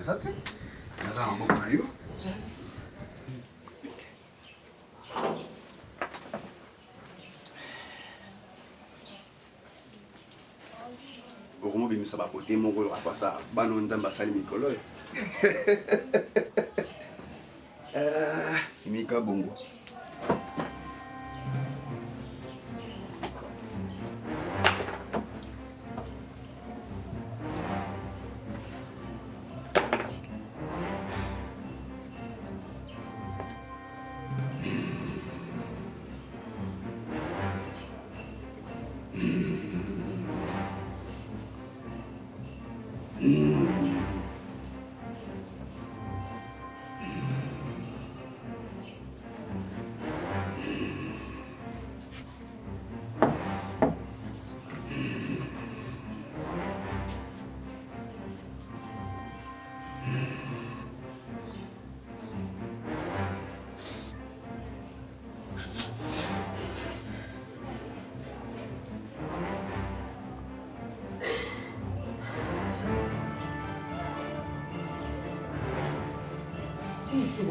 Exacto. Ya sabemos con ellos. Okomo bimisa ba pote moko lo apasa bano nzamba sali mikolo. Mika bongo.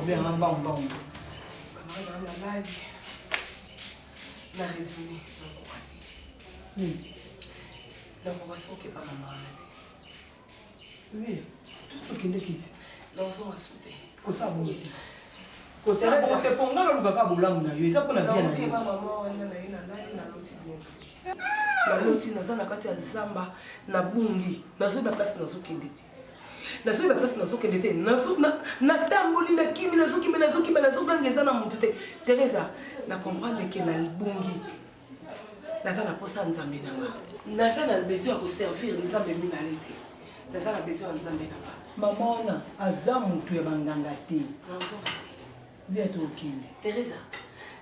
Bien, bon. Camarade, on a live. Na résumé, donc on va dire. Donc on va se occuper de maman. C'est vrai. Tout ce qui est quitte. Donc on va sauter. Faut ça bon. Faut ça bon. Te ponga le lugar kabula mna yo. Ça pour na bien na. Donc maman wana na ina live na loti bien. Na loti na zana kati ya zamba na bungi. Na zo ba place na zo kendeti. Na so ba place na zo kendeti. Na tamboli na kimi na zo gangeza na muntu te. Teresa na comprendre que na bungi. Na zana posa nzambe nanga. Na zana besoin ko servir nzambe minalete. Na zana besoin nzambe nanga. Maman na azamu tu ya banganga te. Na zo Viens toi kimi. Teresa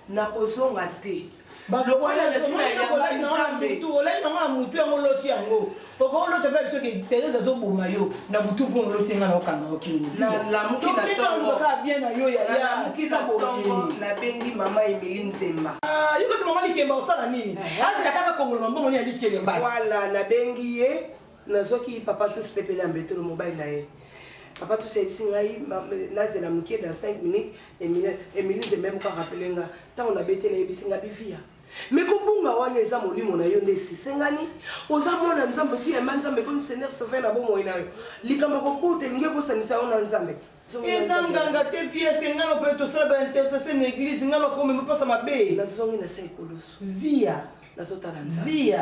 na kozonga te. Lokola na sima ya nzambe tu ola na mutu ya moloti yango. Poko lo te pe biso ke Teresa zo boma yo na mutu po moloti nga na okanga okini. La muki na tongo ka bien na yo ya muki na tongo na bengi mama Emily Nzemba. Ah, yuko se mama likemba osala nini? Hasi kaka kongolo mbongo ni alikemba. Voilà na bengi ye nazoki papa tous pepele ambeto le mobile na ye. Papa tous service ngai nazela muki dans 5 minutes Emily Nzemba ko rappeler nga ta on a bete na yebisinga bivia. Mais kubunga wana eza molimo na yo ndesi sengani oza mona nzambe si ya nzambe comme Seigneur sauver na bomo ina yo likamba ko bote nge bosanisa ona nzambe nganga te fies que ngalo peut to sala intercession na église ngalo ko me passa mabe na zongi na sai koloso via na zota na nzambe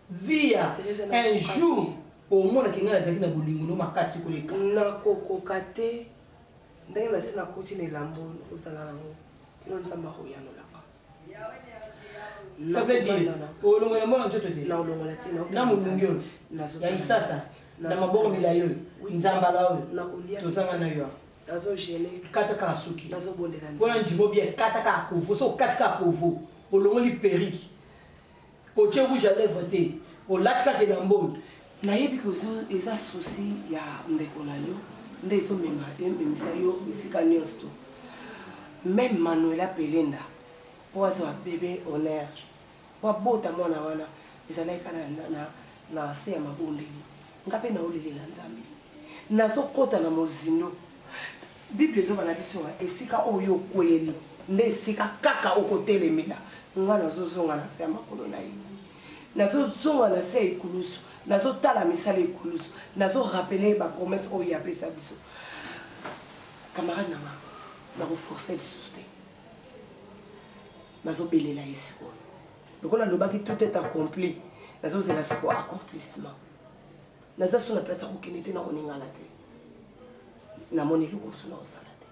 via un jour au mona ki ngala zaki na bolingo no makasi koleka na kokoka te ndenge na sina koti na lambo ozala nango kino nzamba ho yano la ça veut dire au longo ya mbona njoto te na olongola te na mulungi yo ya isasa na maboko milayo nzamba lawo na kolia tozanga na yo nazo gene kata ka suki nazo bondela nzamba bona ndimo bien kata ka kovo so kata ka kovo olongoli periki o che rouge à lèvres te o latka ke lambo na yebi ko eza souci ya ndeko na yo ndezo mema emisa yo isika nyonso même Manuela Pelenda poazo bébé honneur wa bota mwana wana ezalaka na se ya mabondeli ngape na olelela nzambe nazokota na mozindo bible ezoba na biso esika oyo kweli nde esika kaka okotelemela nga nazozonga na se ya makolo na ye nazozonga na se ekulusu nazotala misala ekulusu nazorapele bapromese oyo yapesa biso camarade nanga nakoforce lisusu te nazobelela ye sikoyo lokola lobaki tout est accompli nazozela sikoyo accomplissement naza so na place ya kokende te na koningala te namoni eloko mosu na kosala te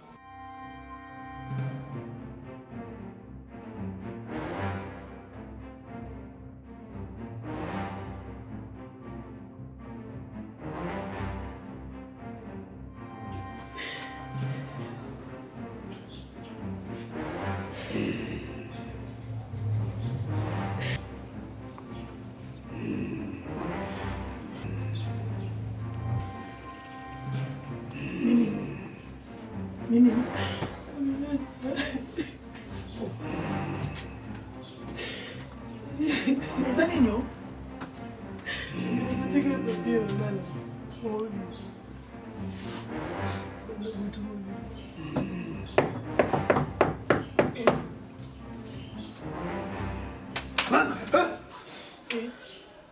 Mimi. Eza nini yo?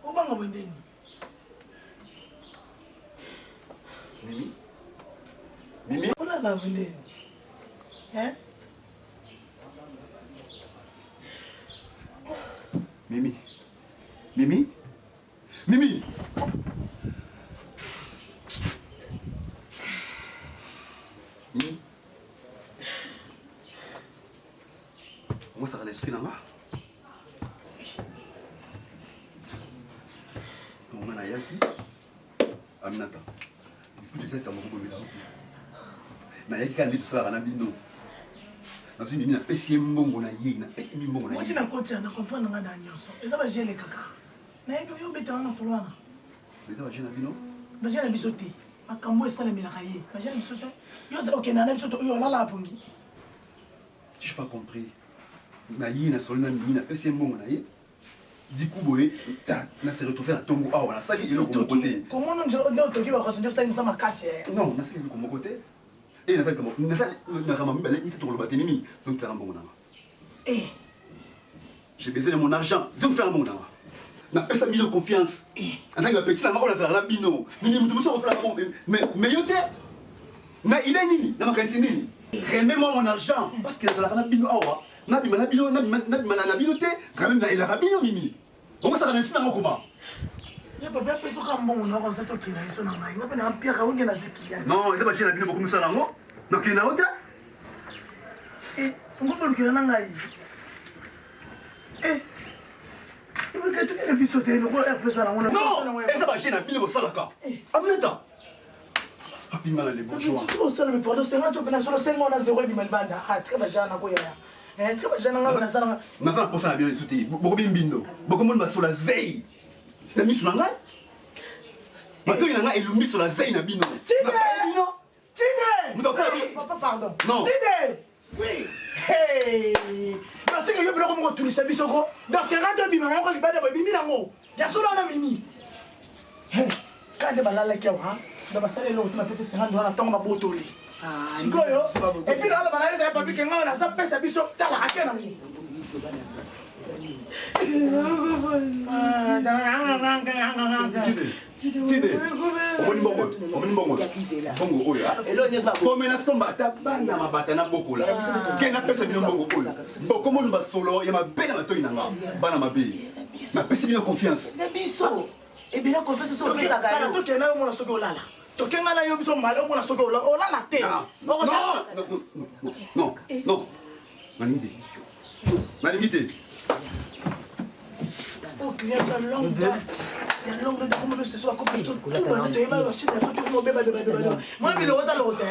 Obanga bwendeni. Mimi? Mimi? Olala bwendeni. Hein? Mimi? Mimi? Mimi? Mimi? Moi, ça va l'esprit là-bas. Non, on a yaki. Aminata. Depuis tu sais comment on me l'a dit. Na yaki quand tu seras à bino. Na zimi na pesi mbongo na ye na pesi mbongo na ye. Moi tu na comprendre nga na nyonso. Eza ba gele kaka. Na yebi yo betanga na solwana. Beta ba jena bino? Ba jena biso te. Makambo esala melaka ye. Ba jena biso te. Yo za okay na biso to yo lala pongi. Tu n'as pas compris. Na ye na solna mimi na pesi mbongo na ye. Du coup boye na se retrouver na tongo awa na sali ile ko côté. Comment on toki ba koso ça ça makasi. Non, na sali ko mo côté. Et na sali comme na sali na kama mbele ni to lo bateni mimi zo faire un bon na. Eh. J'ai besoin de mon argent. Zo faire un bon na. Na pesa mi de confiance. En tant que petit na on a faire na bino. Mini mutu muso ko faire bon mais yote. Na ile nini? Na makanisi nini? Remets-moi mon argent parce que na bino awa. Na bima na bino na bino te quand même na ila bino mimi. On ça na esprit na comment? Ya papa peso ka mbongo na ko sato kina iso na ngai. Ngapa na pia ka onge na zikia. Non, eza ba china bino beaucoup musala ngo. Donc ina ota. Eh, ngomba lukina na ngai. Eh. Ibu ka tu na biso te no ko pesa na ngona. Non, eza ba china bino bosalaka. Aminata. Papi mala les bourgeois. Tu vas saluer pardon, c'est un truc na solo 5 na 0 bi malbanda. Ah, tu ka ba jana ko ya. Eh, tu ka ba jana nga na sala. Na za posa na bino souti. Boko bimbindo. Boko mon basola zei. Na misu na ngai. Bato ina ngai elumbi sur la zei na bino. Tide. Bino. Tide. Papa pardon. Non. Tide. Oui. Hey. Parce que yo biloko mo tulisa biso ko. Dans 50 bi ma ko libada ba bimi nango. Ya solo na mimi. Hey. Kande balala kia wa. Da basale lo tuma pesa 50 na tonga mabotoli. Ah. Sikoyo. Et puis là balala ya papi kenga na sa pesa biso tala akena ni. Tide. Omoni bongo. Bongo oyo. Fomela somba ata banda mabata na bokola. Kenga pesa bino bongo oyo. Boko mon basolo ya mabena matoi nanga. Bana mabe. Na pesa bino confiance. Na biso. Et bien la confiance sur pesa ga. Kala to kena mo na soko olala. To kenga na yo biso malo mo na soko olala te. Non. Manimité. Oh, client, il y a longue date. Il y a longue date. Comment ce soit comme tout le monde est mal aussi. Moi, je l'autre à l'autre.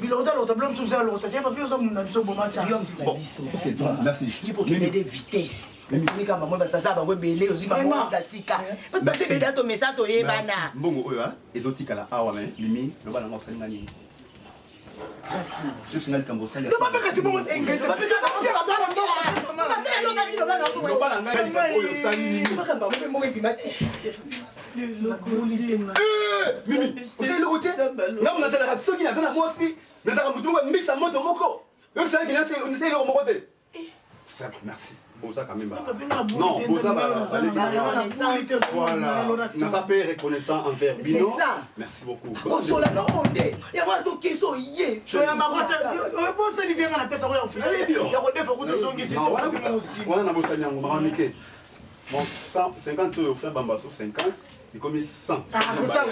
Je l'autre à l'autre. Je l'autre à l'autre. Il y a pas plus de bon match. Ok, merci. Il faut qu'il y ait des vitesses. Ni kama mwe bataza ba webele ozi ba mwa tasika. Bate beda to mesa to yebana. Mbongo oyo ezoti kala awa me limi loba na ngosali ngani. Merci. Je suis ngal kambo sali. Non pas que c'est bon engagé. Pas que ça va faire dans le Papa c'est l'autre ami loba na to. Loba na ngali kambo oyo sali ni. Papa kamba mwe mwe bima. Mimi, osali lo kote. Ngamu na zala soki na zala mosi. Na zala mutu mbisa moto moko. Yo sali ki na se lo moko te. C'est bon, merci. Boza quand même. Non, Boza voilà. Nous avons fait reconnaissant envers Bino. C'est ça. Merci beaucoup. Consola non ondé. Il y a un truc qui sont yé. Tu as ma boîte. Bon, ça lui vient à la personne au final. Il y a des fois que tu as dit c'est aussi. On a bossé en Maranique. Bon, 50 euros, frère Bambasso, 50. Il commis 100. Ah, mais ça,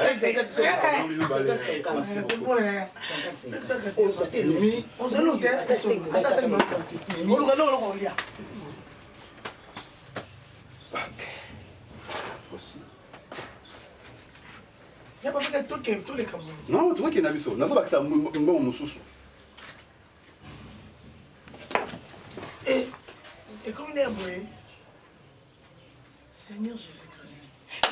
Merci beaucoup. On se note. Attends, c'est bon. On le regarde, on le lit. Il n'y a pas fait tous les Camerounais. Non, tu vois qu'il y a un abisso. N'a pas que ça me sous. Et comme il est aboué, Seigneur Jésus-Christ.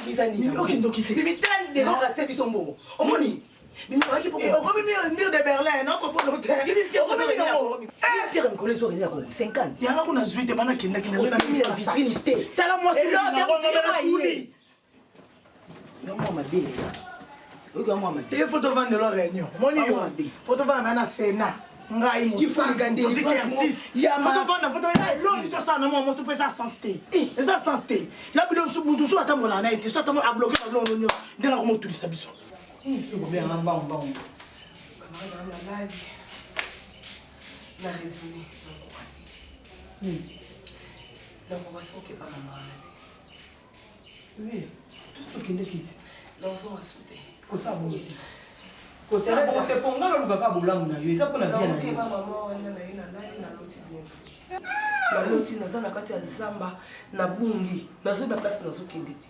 Bizani. Ok, donc il était. Mais t'as des gens qui sont bons. Au moni. Mais moi qui peux. Et on remet le mur de Berlin, non, qu'on peut le faire. On remet le mur. Pierre me connaît sur les 50. Il y a un qu'on a joué, t'es maintenant qui n'a pas joué. Vitrine. T'as la moitié de la poulie. Non, moi, ma belle. Regarde-moi, ma belle. Il faut te vendre de leur réunion. Mon niveau. Il faut te vendre maintenant Sénat. Il faut le gagner. Il faut te vendre. L'autre, tu te sens, non, moi, je peux ça sans sté. C'est ça sans sté. Là, tu dois tout ça, attends, voilà, tu dois à bloquer l'oignon. Dès là, comment tu dis ça, bisou. Camarade na live. Na résumé. Donc on va se occuper de maman. C'est vrai. Tout ce qui est quitte. Là on va sauter. Faut ça bon. Faut ça bon te ponga lo kaka bolamu na yo. Eza pona bien na. Tima maman wana na ina lali na loti bien. Na loti naza na kati ya zamba na bungi. Nazo ba place nazo kendete.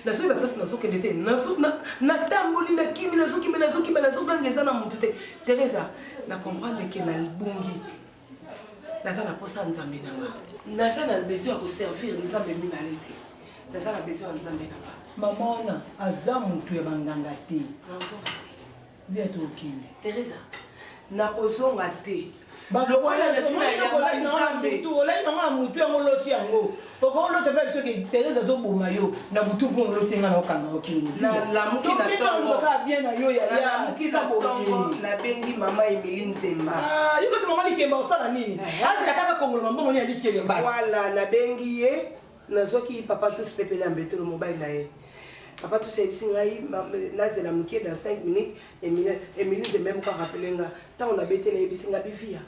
Nazo ba place nazo kendete. Nazo na tamboli na kimi nazo gangeza na mutu te. Teresa na comprendre que na bungi. Naza na posa nzambe nanga. Naza na besoin ko servir nzambe mibale te. Naza na besoin nzambe nanga. Maman na aza mutu ya banganga te. Nazo. Bien to kimi. Teresa na kozonga te. Lokola na sima ya nzambe. Olai na mutu ya moloti yango. Poko lo te pe biso ke Teresa zo boma yo na mutu ko moloti nga na okanga okimi. Na la muki na tongo. Ka bien na yo ya muki na tongo na bengi mama Emily Nzemba. Ah, yuko se mama likemba osala nini? Asi kaka kongola mbongo ni alikemba. Voilà na bengi ye nazoki papa tous pepele ambeto le mobile na ye. Papa tous service ngai nazela muki dans 5 minutes Emily Nzemba ko rappeler nga ta on a bete na yebisinga bivia.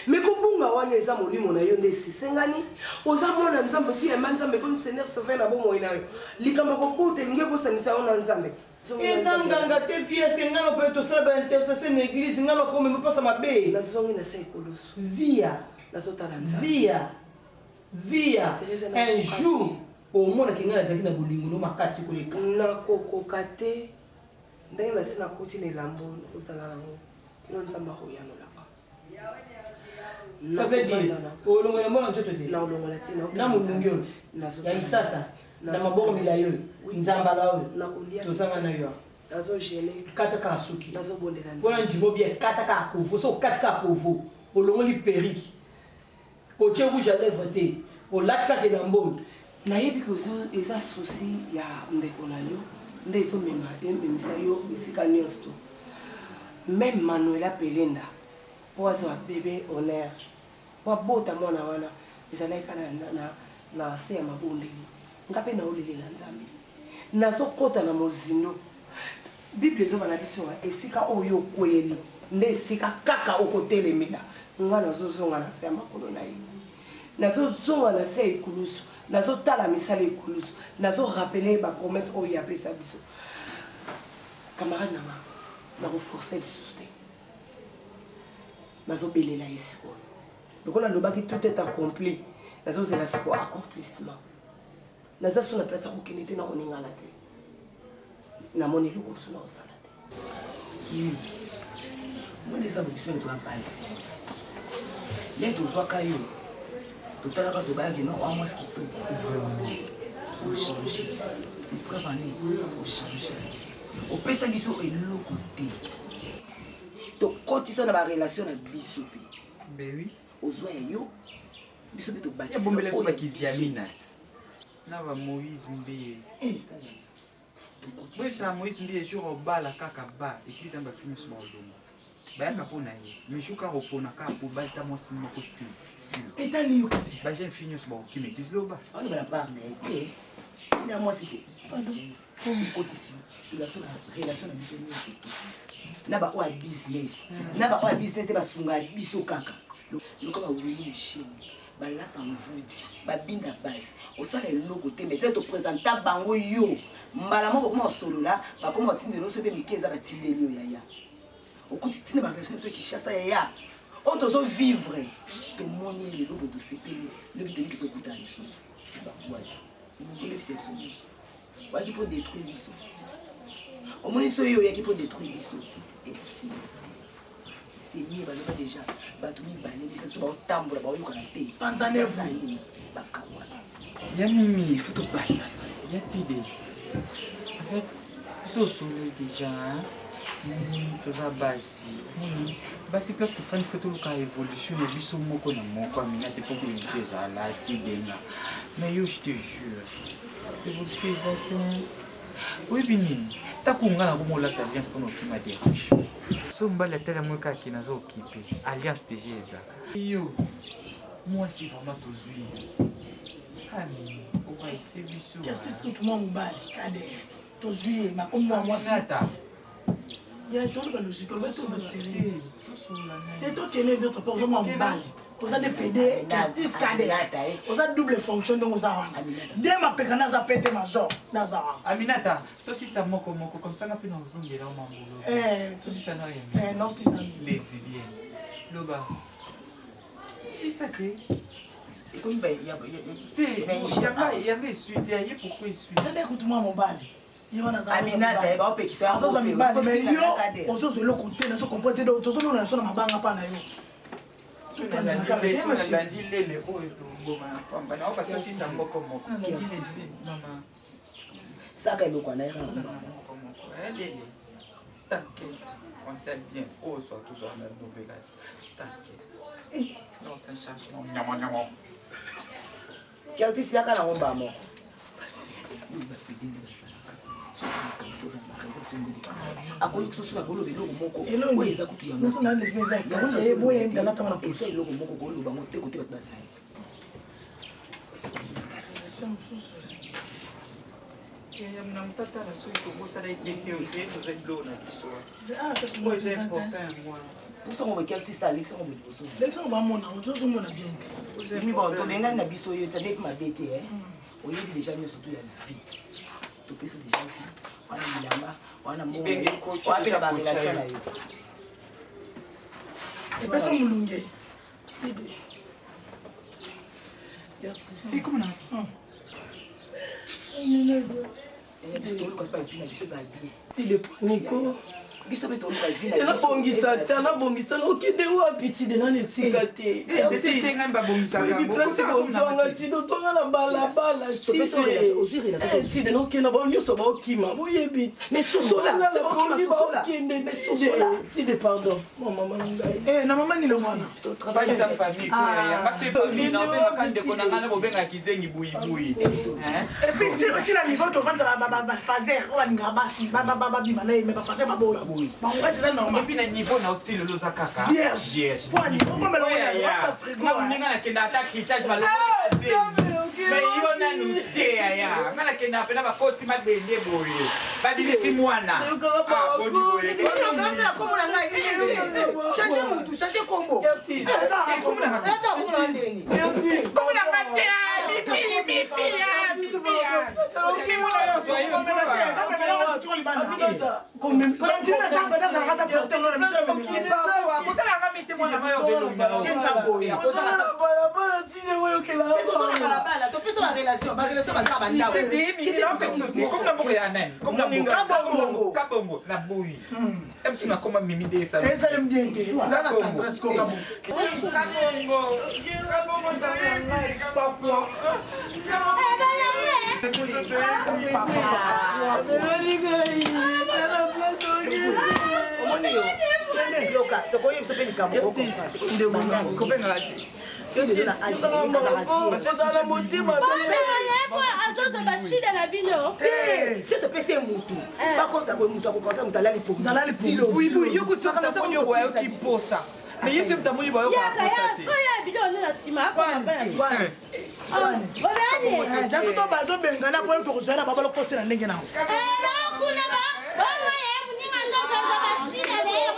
Mais kubunga wana eza molimo na yo ndesi sengani oza mona nzambe si ya nzambe comme Seigneur sauver na bomo ina yo likamba ko bote nge bosanisa ona nzambe nganga te fie est-ce que ngalo peut to sala intercession na église ngalo ko me pasa mabe na zongi na sai koloso via na zotala nzambe via un jour au monde ki ngala zaki na bolingo no makasi ko leka na kokoka te ndenge na sina koti na lambo ozala nango kino nzamba ho yano la ça veut dire olongola mbona njoto te na olongola te na mulungi oyo ya isasa na maboko milayo nzamba lao na kolia tozanga na yo nazo gene kataka suki nazo bondela mpona ndimo bien kataka kovo so katika kovo olongoli periki otie rouge à lèvre te olati kaka elamboni nayebi ke eza souci ya ndeko na yo nde ezomemisa yo esika nyonso to même Manuela Pelenda po azwa bebe honneur po abota mwana wana ezalaki na se ya mabondeli nga mpe naolelela nzambe nazokɔta na mozindo bible ezoba na biso esika oyo okweli nde esika kaka okotelemela nga nazozonga na se ya makolo na ye nazozonga na se ya ekulusu nazotala misala ekulusu nazorapele bapromese oyo apesa biso camarade nanga nakoforce lisusu te nazobelela ye sikoyo lokola alobaki tout est accompli nazozela sikoyo accomplissement naza so na place ya kokende te na koningana te namoni eloko mosu na kosala te Mwana eza bokiso ya toa mpasi ye tozwaka yo totalaka tobayaki no amwasi kitoko ochange epreuve ane ochange opesa biso eloko te tokotisa na barelation na biso mpe ozwa ya yo biso mpe tobombela so bakiziamina na ba Moïse Mbiye wesa Moïse Mbiye jour obala kaka ba eglise amba fini so molongo bayaka mpona ye mais juka kopona kaka po balita mwasi moko etali yo kade bajeune fille nyonso bakokima église loba On va pas mais il y a moi c'était pardon côté ici relation na biso surtout na ba kwa business na ba kwa business te basunga biso kaka loko ba wili machine ba la sa mvudi ba binda base osala eloko te mais te présenter bango yo mbala moko kuma solo là ba kuma tindelo so be mikeza ba tindeli yo yaya okuti tinde ba relation to ki chassa yaya on doit vivre to moni le lobo to sepeli le biteli ki to kuta lisusu ba fuati le c'est tout wa ki pour détruire biso au moins so yo ya ki pour détruire biso et si c'est mieux ba loba déjà ba to mi balé biso so ba otambola ba oyuka na te panzane vous ba kawa ya mimi faut to panza ya tide en fait so soleil déjà toza basi moni basi place tofandi fo toluka évolution ya biso moko na moko amina te mpo évolution ezala tidenga mais yo je te jure évolution eza te oyebi nini ntango nga na bomolata alliance mpona okima dérange so mbali atala moi kaki naza okipe alliance deja eza yo mwasi vraiment tozwi ami okaise biso justice kutuma mobali kade tozwi makomi wa mwasi ya tolo ba logique ba to ba sérieux te to kene d'autres pour moi mobali oza de PD artiste kade oza double fonction donc oza wana de ma pekana za pete major naza wana Aminata tosisa moko moko comme ça ngapi nozongela mambulo tosisa na rien non si ça lesbienne loba si ça que et comme ben il y a yanga suite ya ye pourquoi suite kade kutuma mobali Aminata ba opekisa azoza mibali mais yo ozozo eloko te nazo comprendre do tozomona na so na mabanga pa na yo nalandi lele oyo toboma na pamba na oba tosisa moko moko mama saka eloko na yo lele t'inquiète français bien oh soit toujours en nouvelle t'inquiète non ça charge non nyama nyama kiasi siaka na ngomba moko akoyi kusosula koloba eloko moko oyo eza kutu yangoesa eloko moko koloba ngo te kote bato bazali na motatala soki tobosala ete ote tozwa bilo na biso oyo eza important ya mwana tosango boki artiste alex sango boliboso leksongo bamona ozozomona bien te mi bon tobengani na biso oyo te ndepi mabe te oyebi déjà nyonso to ya vie topesi déjà vie wana bilamba wana moapena barelation na yo epesa molunge biso toluka mpa vi na biso eza bien tileponico biso mpe toluka vi na nabongisa te nabongisa okende wapi tide nani esika te place kozwanga tide otwanga na balabala tide nokenda bao nyonso baokima boyebi solanga nakongi baokende tide pardon mama ngai na mama nile mwana balisa famille yanga sepamina obengaka ndeko na ngana bobengaki zengi buibui epuis tina niveau tovanza bafaser oyo balingaka basi babima na ye me bafaser baboyi bango eza normal epi na niveau na otile loza kaka vierge poani okomela oninga nakenda ata critage mais yo nanu te yaya nga nakenda pena bakoti mabende boye babimisi mwana change mutu change kombo kozala motima toza bashida na bino. Si te pese mutu. Par contre, mutu akokanza mutu alali po. Alali po. Oui, oui, yo kutsaka na sako yo wa ki posa. Mais yo se mtamuni ba yo ka posa te. Ya bino na sima ko na bana. Olane. Sasa to ba to bengana po to kozana baba lo kotela ndenge nawo. Kuna ba? Baba ya muninga ndoza za bashida na yo.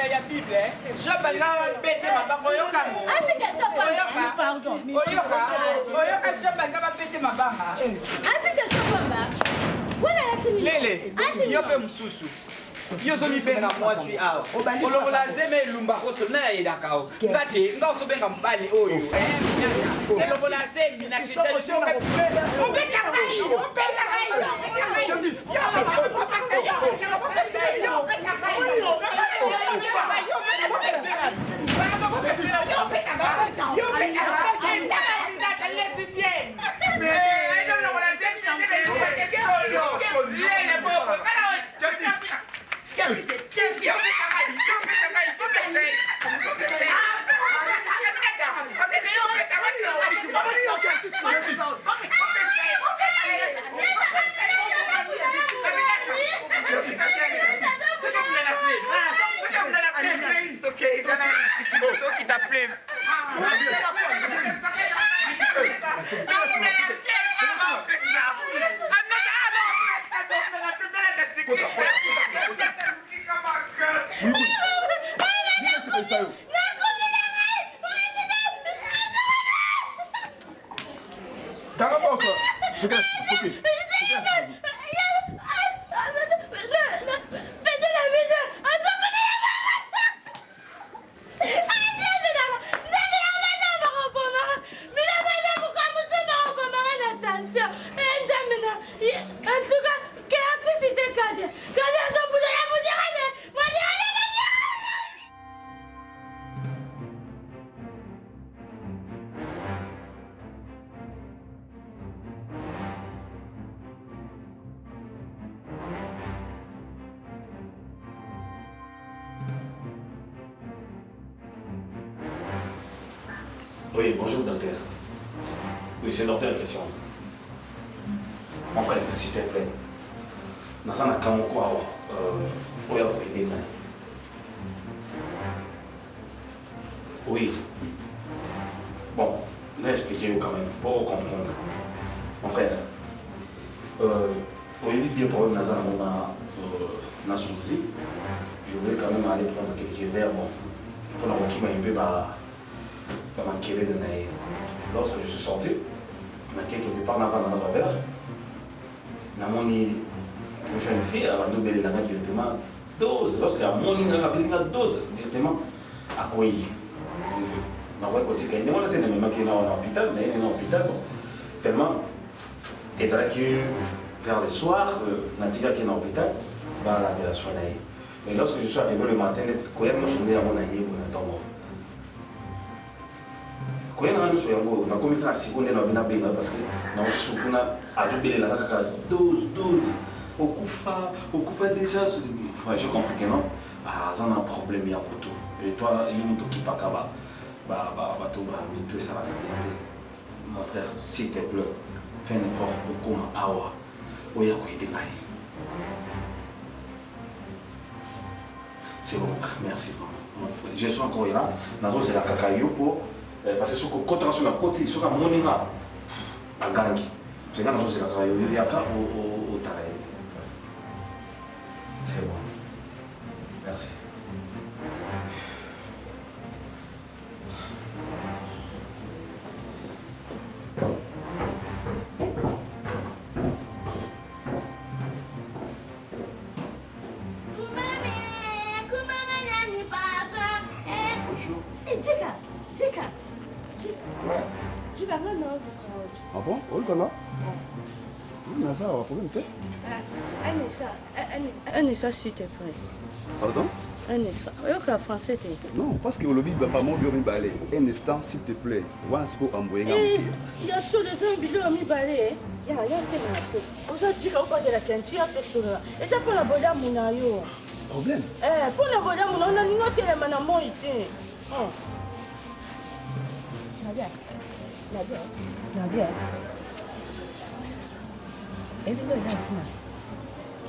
Ya Bible, je banga bete mabanga oyoka mo. Atika sopamba. Pardon. Oyoka je banga bete mabanga. Atika sopamba. Wana yatini. Lele, yo pe mususu. Yo zo mi benga mwasi awa. Olobola zeme lumba koso na ya dakao. Ngate, nga so benga mbali oyo. Olobola zeme na kitendo cyo. Obeka kai, obeka kai. Oui, bonjour docteur. Oui, c'est le docteur en question. Mon frère, s'il te plaît. Dans un account, quoi, pour aider. Oui. Bon, expliquez-vous quand même, pour comprendre. Mon frère, pour éviter bien problème dans un moment, je voulais quand même aller prendre quelques verres, bon, pour la qui m'a un peu, lorsque je suis sorti, il y a quelque part dans notre verre. Une jeune fille, elle a doublé la directement dose. Lorsqu'il y a la dose directement à quoi il y a un hôpital, mais il y a un hôpital tellement. Et voilà que vers le soir, il y a un hôpital, il y a la soirée. Et lorsque je suis arrivé le matin, je suis allé à mon aïe pour attendre. Quand on a commis la seconde, on a bien parce que on a doublé la 12. Au Koufa déjà, je comprends que non. Ça a un problème pour tout. Et toi, il y a un truc qui pas capable. Tout ça va bien. Mon frère, s'il te plaît, fais un effort pour comment awa. Oya koyede ngai. C'est bon, merci vraiment. Je suis encore là. Nazo c'est la kakayo pour parce que ce que quand on a côté sur la moninga à gangi. C'est là nazo c'est la kakayo il y a pas au travail. C'est bon. Merci. Ah bon? Où est-ce là? On a ça, on va problème, tu sais? Un essai, s'il te plaît. Pardon? Un instant. Le français, non, parce que le lobby va pas m'envoyer un instant, s'il te plaît. Once pour envoyer il y a sur le temps, il y a mis balai. Il y a un peu. On s'est dit qu'on va de la quantité sur là. Et ça pour la bola monayo. Problème? Pour la bola monayo, on a une autre élément à moi. Nadia.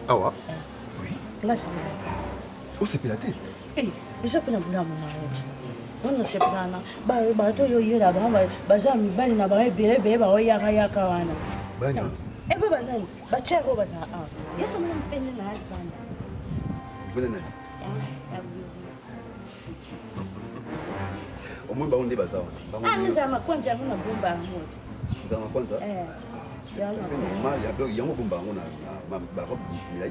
Ah ouais? Oui. Là, c'est Oh, c'est pélaté. eh, je peux pas bouler mon mariage. On ne sait pas. Bah, toi, yo, là, bah, ça, mi bali na ba, bébé, bah, ya kawana. Bani. Eh, bah, banane, bah, chero, bah, ça. Ah, yes, on me fait une night band. Banane. Au moins, on est bazar. Ah, mais ça m'a quand j'ai une bombe à moi. Dans ma kwanza. C'est un mal, il y a un bombe à moi, ma robe, il a eu.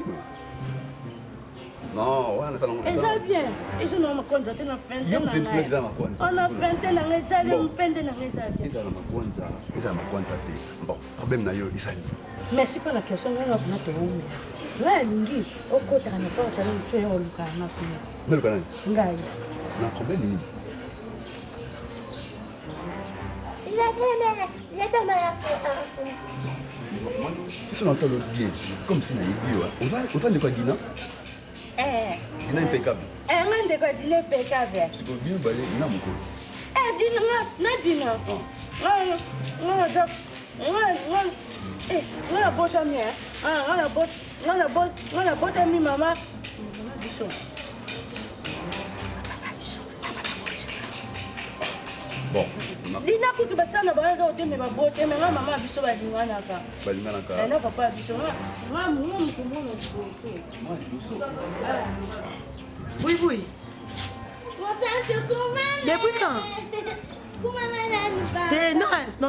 Non, ouais, on et ça bien. Et je n'ai pas compté dans la fin de l'année. On a fait de l'année, on peine de l'année. Ils ont ma kwanza. Bon, problème n'a eu, ils s'allient. Merci pour la question. On a pas de homme. Là, Lingi, au côté, on n'a pas de challenge. Je suis au Lucas. Mais le canal. Ngai. On a un problème. Il a tellement si on entend le bien, comme si on a eu, on va de quoi dire, non? Dîner impeccable. On de quoi dîner impeccable. C'est pour bien balayer, il y a beaucoup. Dîner. On a beau ami, on a beau ami, maman. Bon. Dina kutu basana bana do teme ba bote me nga mama biso ba lingana ka. Ba lingana ka. Na papa biso nga mu kumona biso. Oui. Depuis quand?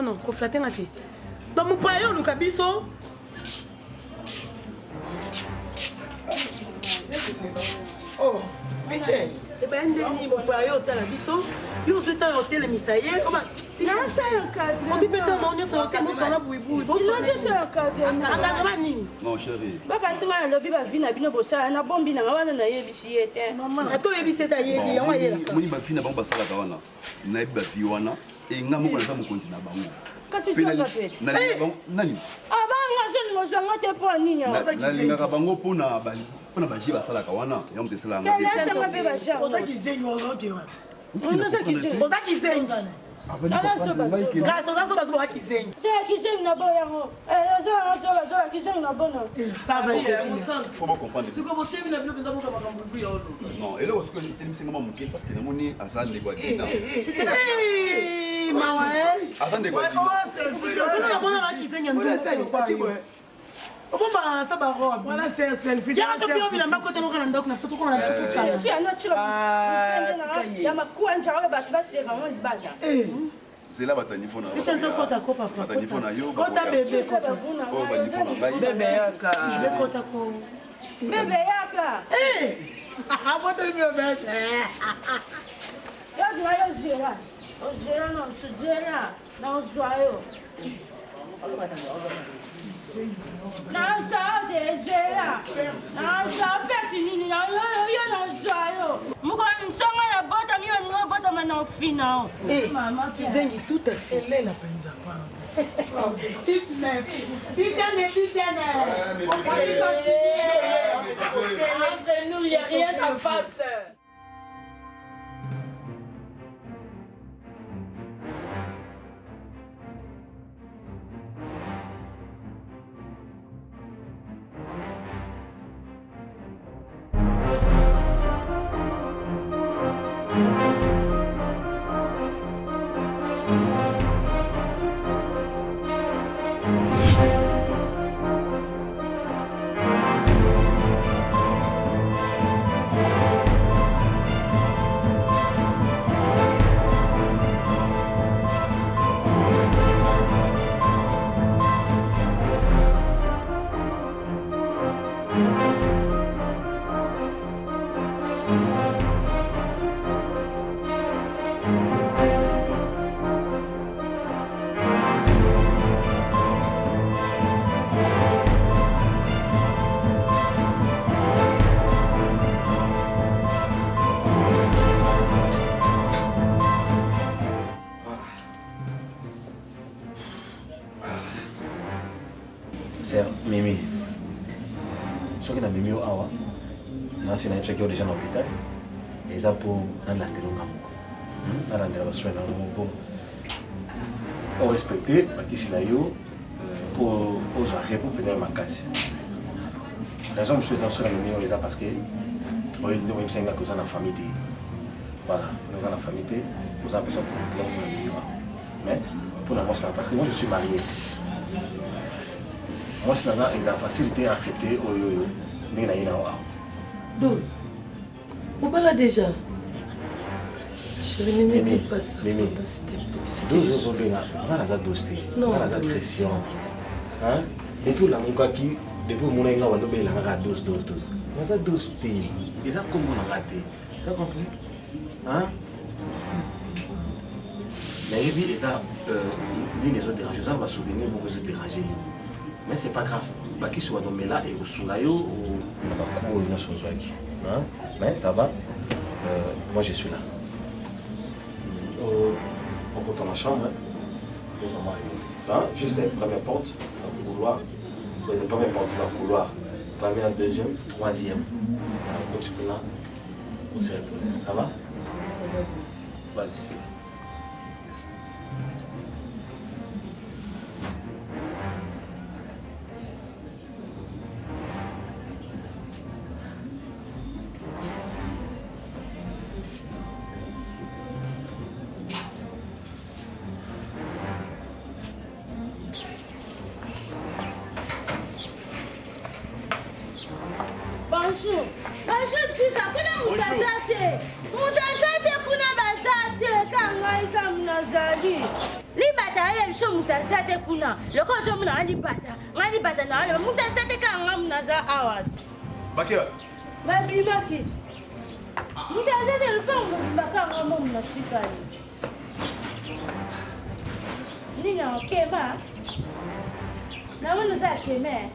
Non, qu'on flatte un thé. Dans mon paillon, le cabisso. Oh, Michel. Eh bien, Denis, mon paillon, t'as la bisso. Yo, je t'ai hôtel, mais ça y est. On dit peut-être non, sur l'hôtel, nous sommes là, boui. Non, chérie. Papa, tu m'as levé ma vie, n'a bien bossé, n'a bon bien, n'a eu bici. Maman, attends, il y a des on y a fini d'abord passer la caravane. Na iba fiwana et ngamu kwa sababu continue na bango. Kasi tu pas fait. Nani? Ah bah moi je ne me sens pas pour nini. Na linga bango pona baji basala kawana ya mtesela ngabi. Laisse moi be baja. Oza kizenyi wa kewa. On ça kizenyi. Oza kizenyi. Grâce aux autres, qui saignent. Qui n'a pas yango. Qui n'a pas ça va faut pas comprendre. C'est comme tu as vu besoin de non, et là aussi que tu me sens mon parce que namoni azan de quoi dire. Maman. Azan de quoi dire. Voilà, c'est un selfie. Il y a un peu de ma côté, on a un doc, on a fait tout qu'on a tout ça. Je suis un autre. Il y a ma couenne, c'est là batani fona. Tu entends kota ko papa. Batani fona yo. Kota bébé kota. Oh batani fona ngai. Bébé yaka. Bébé kota ko. Bébé yaka. Ah bota bébé. Yo doyo zera. O zera non, se zera. Non zoyo. Non ça déjà. Non ça pertinini non yo non zoyo. Muko nsonga na bota mi on bota maintenant fina. Maman qui zengi tout à fait. Elle est la penza quoi. 6-9. Pitié. On va continuer. Entre nous, il n'y a rien à faire. Mimi, ce qui est Mimi au Awa, c'est un qui est déjà dans l'hôpital. Et ça pour un latéral. Un latéral, c'est un on respectait Baptiste Nayo pour répondre à ma casse. La raison, je suis en train de dire parce que on est dans la famille. Voilà, on est dans la famille, nous avons besoin de mais pour la moi, parce que moi je suis marié. Moi, c'est une facilité à accepter. 12. Où pas là déjà? Je ne me dis pas ça. Mimi, 12 aujourd'hui, on a la dose. On a la pression. Et tout là, mon qui depuis mon état, on a 12. On a 12 pays. Et ça, comment on a raté? Tu as compris? Mais et puis, ça, l'une des autres dérange, ça va souvenir beaucoup de déranger. Mais c'est pas grave. Qui soit nommé là et au Soulayo ou on a chose qui. Mais ça va. Moi je suis là. On compte dans ma chambre. Juste la première porte, dans le couloir. La première porte dans le couloir. Première, deuxième, troisième. Donc tu peux là. On s'est reposé. Ça va? Ça va. Vas-y. Bonjour. Bonjour, Tika. Kuna mutazate. Mutazate kuna bazate. Kangai kamnazali. Libata ya msho mutazate kuna. Loko jo muna libata. Ngali bata na wale. Mutazate kanga mnaza awat. Bakia. Babi maki. Mutazate lupango mbakanga mna Tika. Nina okema. Na wana za keme.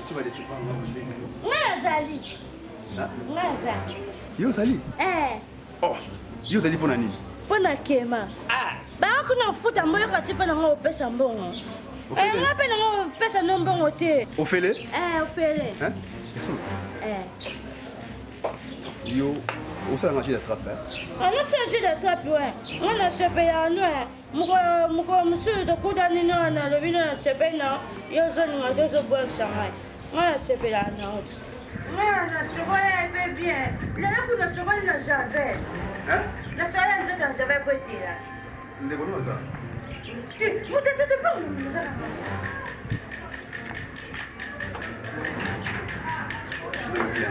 Tu vas laisser voir moi. Ngazali. Ngazali. Yo Zali. Oh, yo Zali pour nani? Pona kema. Ba kuna futa moyo katipa na ngo pesa mbongo. Ngape na ngo pesa mbongo te. Ofele? Ofele. Hein? Qu'est-ce que yo, on s'est arrangé d'attraper. On a changé d'attraper, ouais. On a chopé à nous. Mon monsieur de Koudani, on a le vin à chopé, non. Yo, on a deux bois Shanghai. On a chopé à nous. On a chopé bien. Là, on a chopé dans Javel. Hein? La soirée, on a Javel pour dire. On est comment ça? Tu t'es pas où?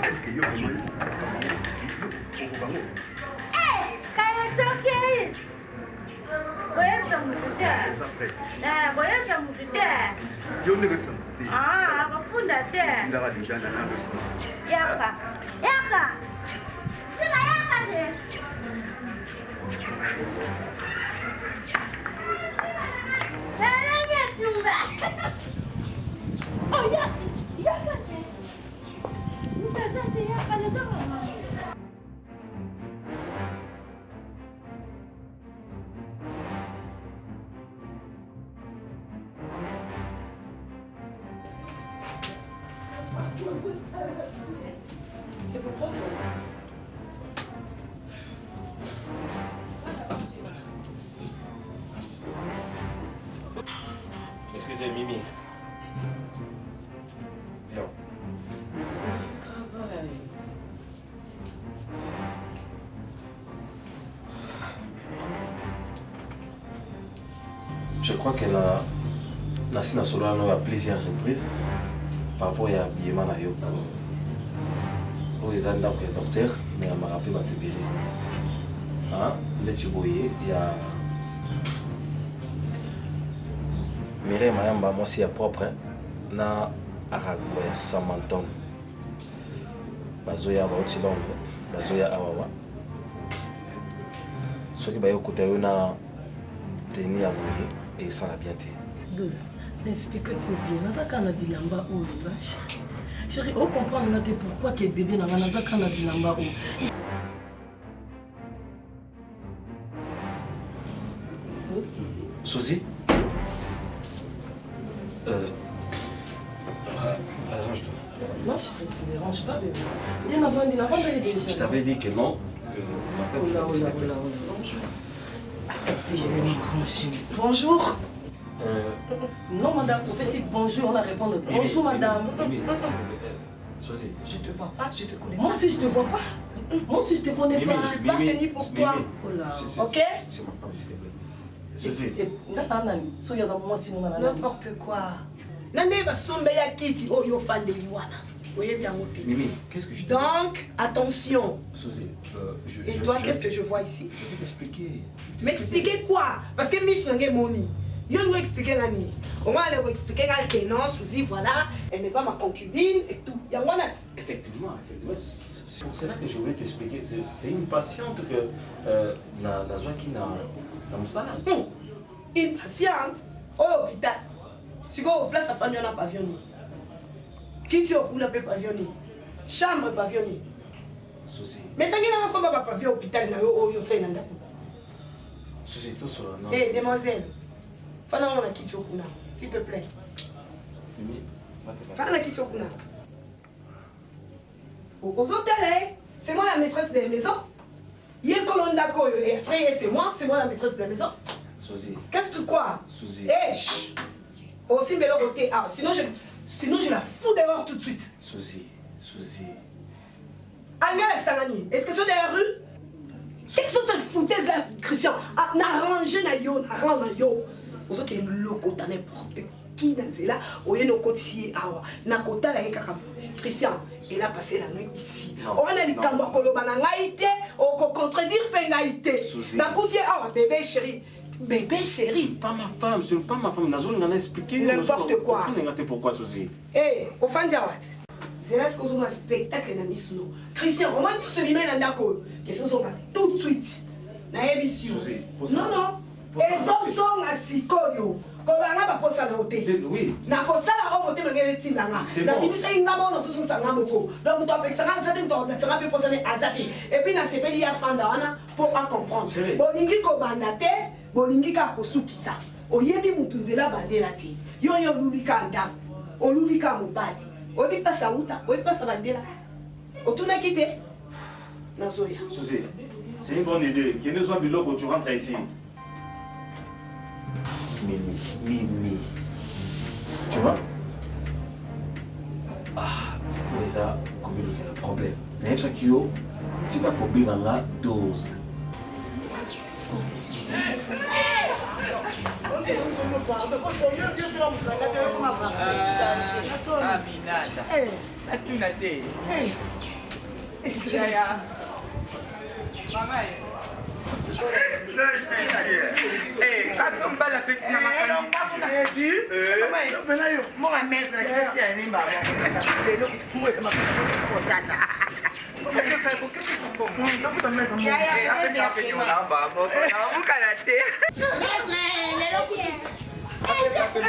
Est-ce que yo vraiment Yo nigga something. Abafunda te. Ndaba dijana na response. Yaka. Sika yaka te. Nana tumba. Oh yaka te. Mutazate yaka na zama. C'est pour toi, ça. Excusez Mimi. Viens. Je crois qu'elle a Nassi Nasolo à plusieurs reprises par rapport à l'habillement. Les gens donc docteur, mais elle m'a rappelé ma tébélé. Le Tiboye, il y a Mireille Mayamba, moi c'est propre, na Aragoya Samanton. Bazoya Baotilongo, Bazoya Awawa. Ce qui va y écouter, on a tenu à mouiller et sans la bienté. 12. Explique-toi bien. Naza kana bilamba o vache. Chérie, on comprend pourquoi que bébé n'a naza kana bilamba o. Suzy? Arrange-toi. Non, chérie, ça ne dérange pas, bébé. Il y en a vendu, la vente est déjà. Je t'avais dit que non. Bonjour. Non, madame, on peut dire bonjour, on a répondu bonjour, madame. Sosie. Je te vois pas, je te connais pas. Moi aussi, je te vois pas. Moi aussi, je te connais pas. Je suis pas venue pour toi. Ok? C'est ma femme, s'il te plaît. Sosie. N'importe quoi. Mimi, qu'est-ce que je te dis? Donc, attention. Sosie, Et toi, qu'est-ce que je vois ici? Je vais t'expliquer. M'expliquer quoi? Parce que Miss Nangé Moni. Je vais expliquer la nuit. On va aller expliquer que non, Suzy, voilà, elle n'est pas ma concubine et tout. Effectivement. C'est pour cela que je voulais t'expliquer. C'est une patiente que la joie qui n'a pas salade. Une patiente au hôpital. Si vous avez place à faire un pavillon. Qui tu as pour la pavillon? Chambre pavillon. Suzy. Mais tu as un pavillon au hôpital. Suzy, tout cela. Hé, demoiselle. Fala na kitu kuna, s'il te plaît. Mimi, Fala na kitu kuna. Aux hôtels, c'est moi la maîtresse des maisons. Yé Kolondako, et après c'est moi la maîtresse des maisons. Suzy. Qu'est-ce que tu crois? Suzy. Hé, chut. Aussi mais le côté ah, sinon je la fous dehors tout de suite. Suzy. Anga la Sangani, est-ce que c'est de la rue? Quelle sont cette foutaise là, Christian? Ah, n'arrange na yo. Vous avez le côté n'importe qui dans là, au lieu de côté awa, na côté là kaka Christian, il a passé la nuit ici. On a les cambo koloba na ngaité, on contredire pengaité. Na côté awa bébé chéri. Pas ma femme, ce n'est pas ma femme. Nazo n'a expliqué. N'importe quoi. Pourquoi Suzy? Eh, au fan diawat. C'est là ce qu'on a un spectacle na misuno. Christian, on va nous se bimer na ndako. Et ce sont tout de suite. Na émission. Non. Et sont à Sikoyo. Quand on a pas ça oui. Na kosala o moté ngene tinanga. Na binisa ingamo no susu tsanga moko. Donc toi avec ça ça te to na tsanga pe posane azati. Et puis na sepeli ya fanda wana pour en comprendre. Bolingi ko bandate, bolingi ka kosukisa. Oyebi mutunzela bandela ti. Yo lubika ndam. O lubika mobali. Oyebi pasa uta, oyebi pasa bandela. Otuna kite. Na zoya. Suzy, c'est une bonne idée. Qui ne soit biloko tu rentres ici. Mimi. Tu vois? Ah, déjà, comme il y a un problème. D'ailleurs, chaque jour, tu vas combler dans la dose. Et après?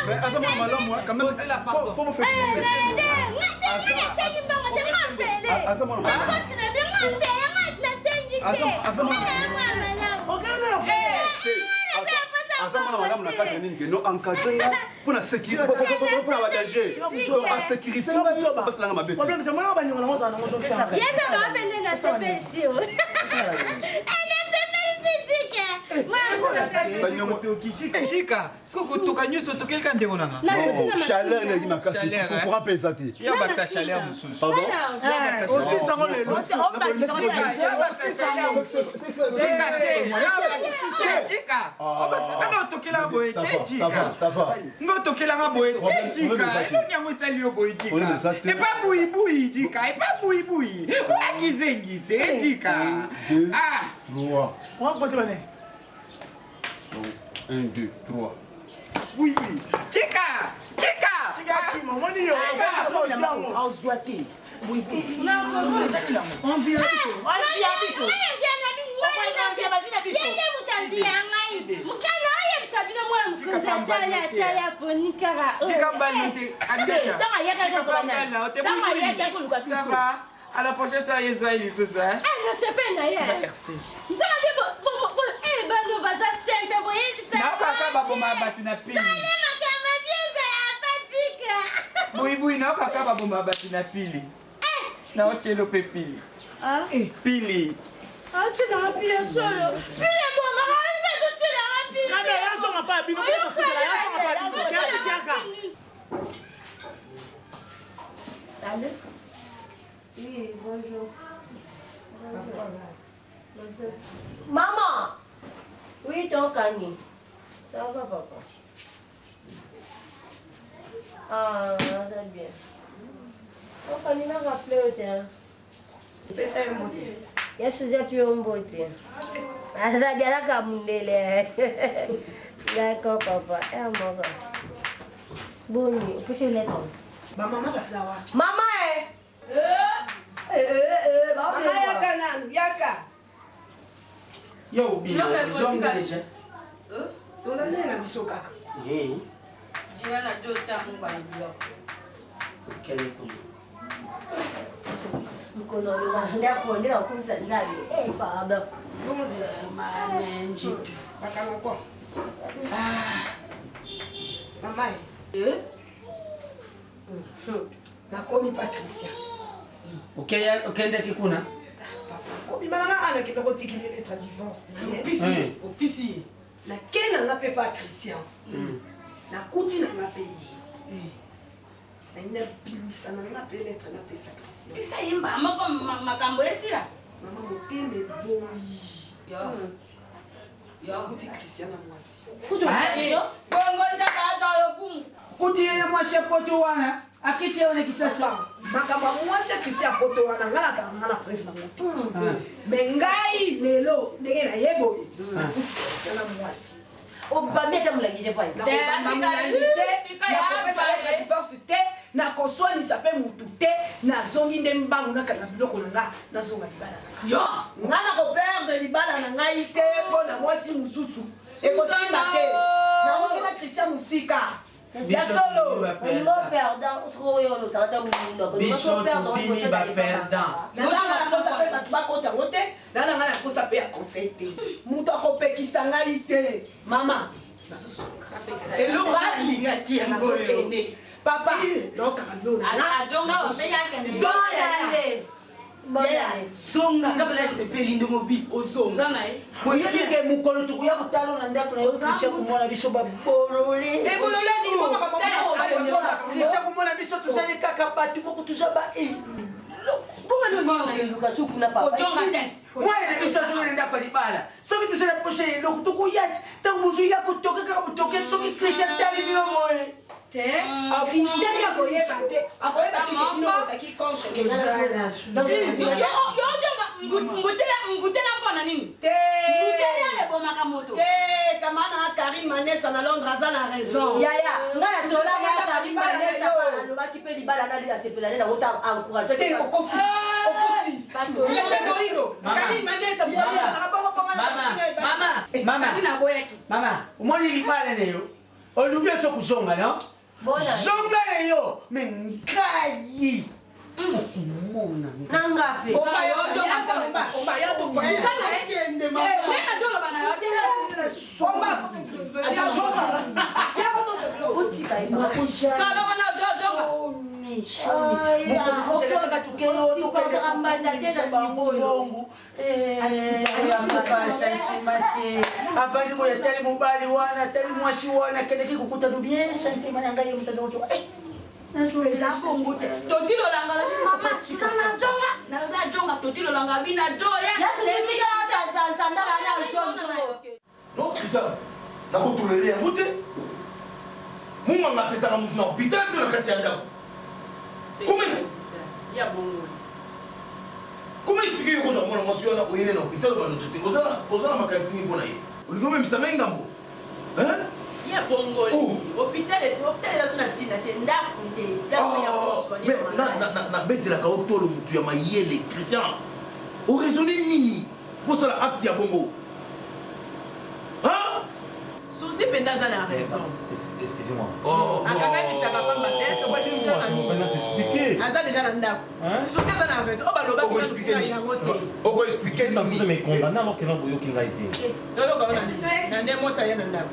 Mais à ce moment-là, moi, quand même, faut me faire problème Chika, siko toka nyuso tokelka ndeko nanga. Chaleur n'est pas cassé. Pour pouvoir peser. Il y a pas ça chaleur mususu. Pardon? Aussi ça on le Chika. Ono tokela boye Chika. Ça va. Ngo tokela nga boye Chika. Nyonya mosali boye Chika. Et pas boui boui Chika, et pas boui boui. Wa kizengi te Chika. Ah. 3. On va côté mané. 1, 2, 3. Oui, oui. Chika! Chika! Chika qui maman dit yo. On se doit te. Oui, oui. On vient à la prochaine soirée, Israël, ce soir. Je sais pas d'ailleurs. Merci. Oui, na kaka bomba batina pili. Na ochelo pe pili. Ah? Pili. Ah, tu l'as appuyé solo. Puis les bombes, tu l'as appuyé. Quand il y a son pas bino, Allô? Oui, bonjour. Maman! Oui, ton cani. Ça va, papa? Ah, c'est bien. Ton cani m'a rappelé au terrain. Yes, vous êtes plus en beauté. Ah, ça a bien la camundele. D'accord, papa. Et maman. Bon nuit. Qu'est-ce que vous êtes? Maman va faire quoi? Maman, Maman yaka nani? Yaka. Yo, bien. Zonga déjà. Dans la nena biso kaka. Eh. Jinga na jo changu kwa hivyo. Quel est comme? Mkono ndio kuondea kumsa ndani. Pardon. Bonzi manenji. Bakana kwa. Mama. Nakomi Patricia. Okende kikuna? Komi malanga ana kebe kotikile lettre divorce. Opisi. Na kena nga pe Patricia. Na kuti na nga pe. Na ina bilisa na nga pe lettre na pe Patricia. Bisa yimba mako makambo esira. Mama moteme boyi. Yo. Kuti Christian na mwasi. Kuto yo. Bongo njaka ata yokumu. Kuti yene mwasi poto wana. Akiti yone kisasa. Makambo mwasi Christian poto wana ngala ka ngala preuve na moto. Mengai lelo ndenge na yebo. Kuti Christian na mwasi. Obamia ta mulangije pa. Divorce te na koswanisa pe mutu te na zongi nde mbangu na kana biloko na nga na zonga libala na nga. Yo. Nga na ko perdre libala na ngai te po na mwasi mususu. Ekosimba te. Na woki na Christian musika. Ya solo. Ngo perdant trop yo lo tata mundo. Biso bini ba perdant. Na zanga ko sa pe batu bakota ngote. Na nga na ko sa pe ya conseil te. Mutu akopekisa ngai te. Mama. Elo balinga ki ya nazokende. Papa, donc ajonga opeya kende. Zonale. Songa kabla sepeli ndo mobi ozonga. Moyeli ke mukolo tukuya kutalo na ndako na yo kisha kumona biso ba bolole. E bolole ni mama kama Kisha kumona biso tuzali kaka batu boku tuzaba Kuma no ni luka suku na papa. Ojonga tete. Mwana biso zone nda pa libala. Soki tuzala prochaine lo tukuyati tanguzu ya kutoka kaka butoke soki Christian tali bino mole. te Christian akoyeba te akoyeba te ke bino kozaki contre ngutela mpona nini te ngutela ebomaka moto te kamana Karim Manesa na Londres aza na raison yaya nga na tola nga Karim Manesa alobaki mpe libala nali asepela nde nango ta encourage te okosi Karim Manesa mama umoni libala neyo olubi so kuzonga no zonga neyo menkai okumona nangape shoni mokozibozelaka tukelo tokendekokondisa bambongo santima te avandi koya tali mobali wana tali mwasi wana kendeki kokutano bien santima na ngai mutazakocoka eza bongo te totilolanga lobi mama sika na jonga nalobi ajonga totilolanga bina joya sandala na jonga non krisa nakotolele yango te munganga atetaka mutu na hôpital to na kati ya ndako comment expliquer kozwa mwana mwasi wana oyele na hôpital obando te ozala makanisi nini mpo na ye olingi omemisa mai ngambo ya bongoli hôpital ezo na ntina te ndako nde nabetelaka otolo mutu ya mayele christian oraisonne nini bosala acte ya bongo susi mpenza aza na raison Excusez-moi. akangamisaka pamba te tokoexplike aza deja na ndako susi aza na raison o balobaki yango te okoexplike nini Vous m'avez condamné alors que non, vous avez été. toloka na nde mosa ye na ndako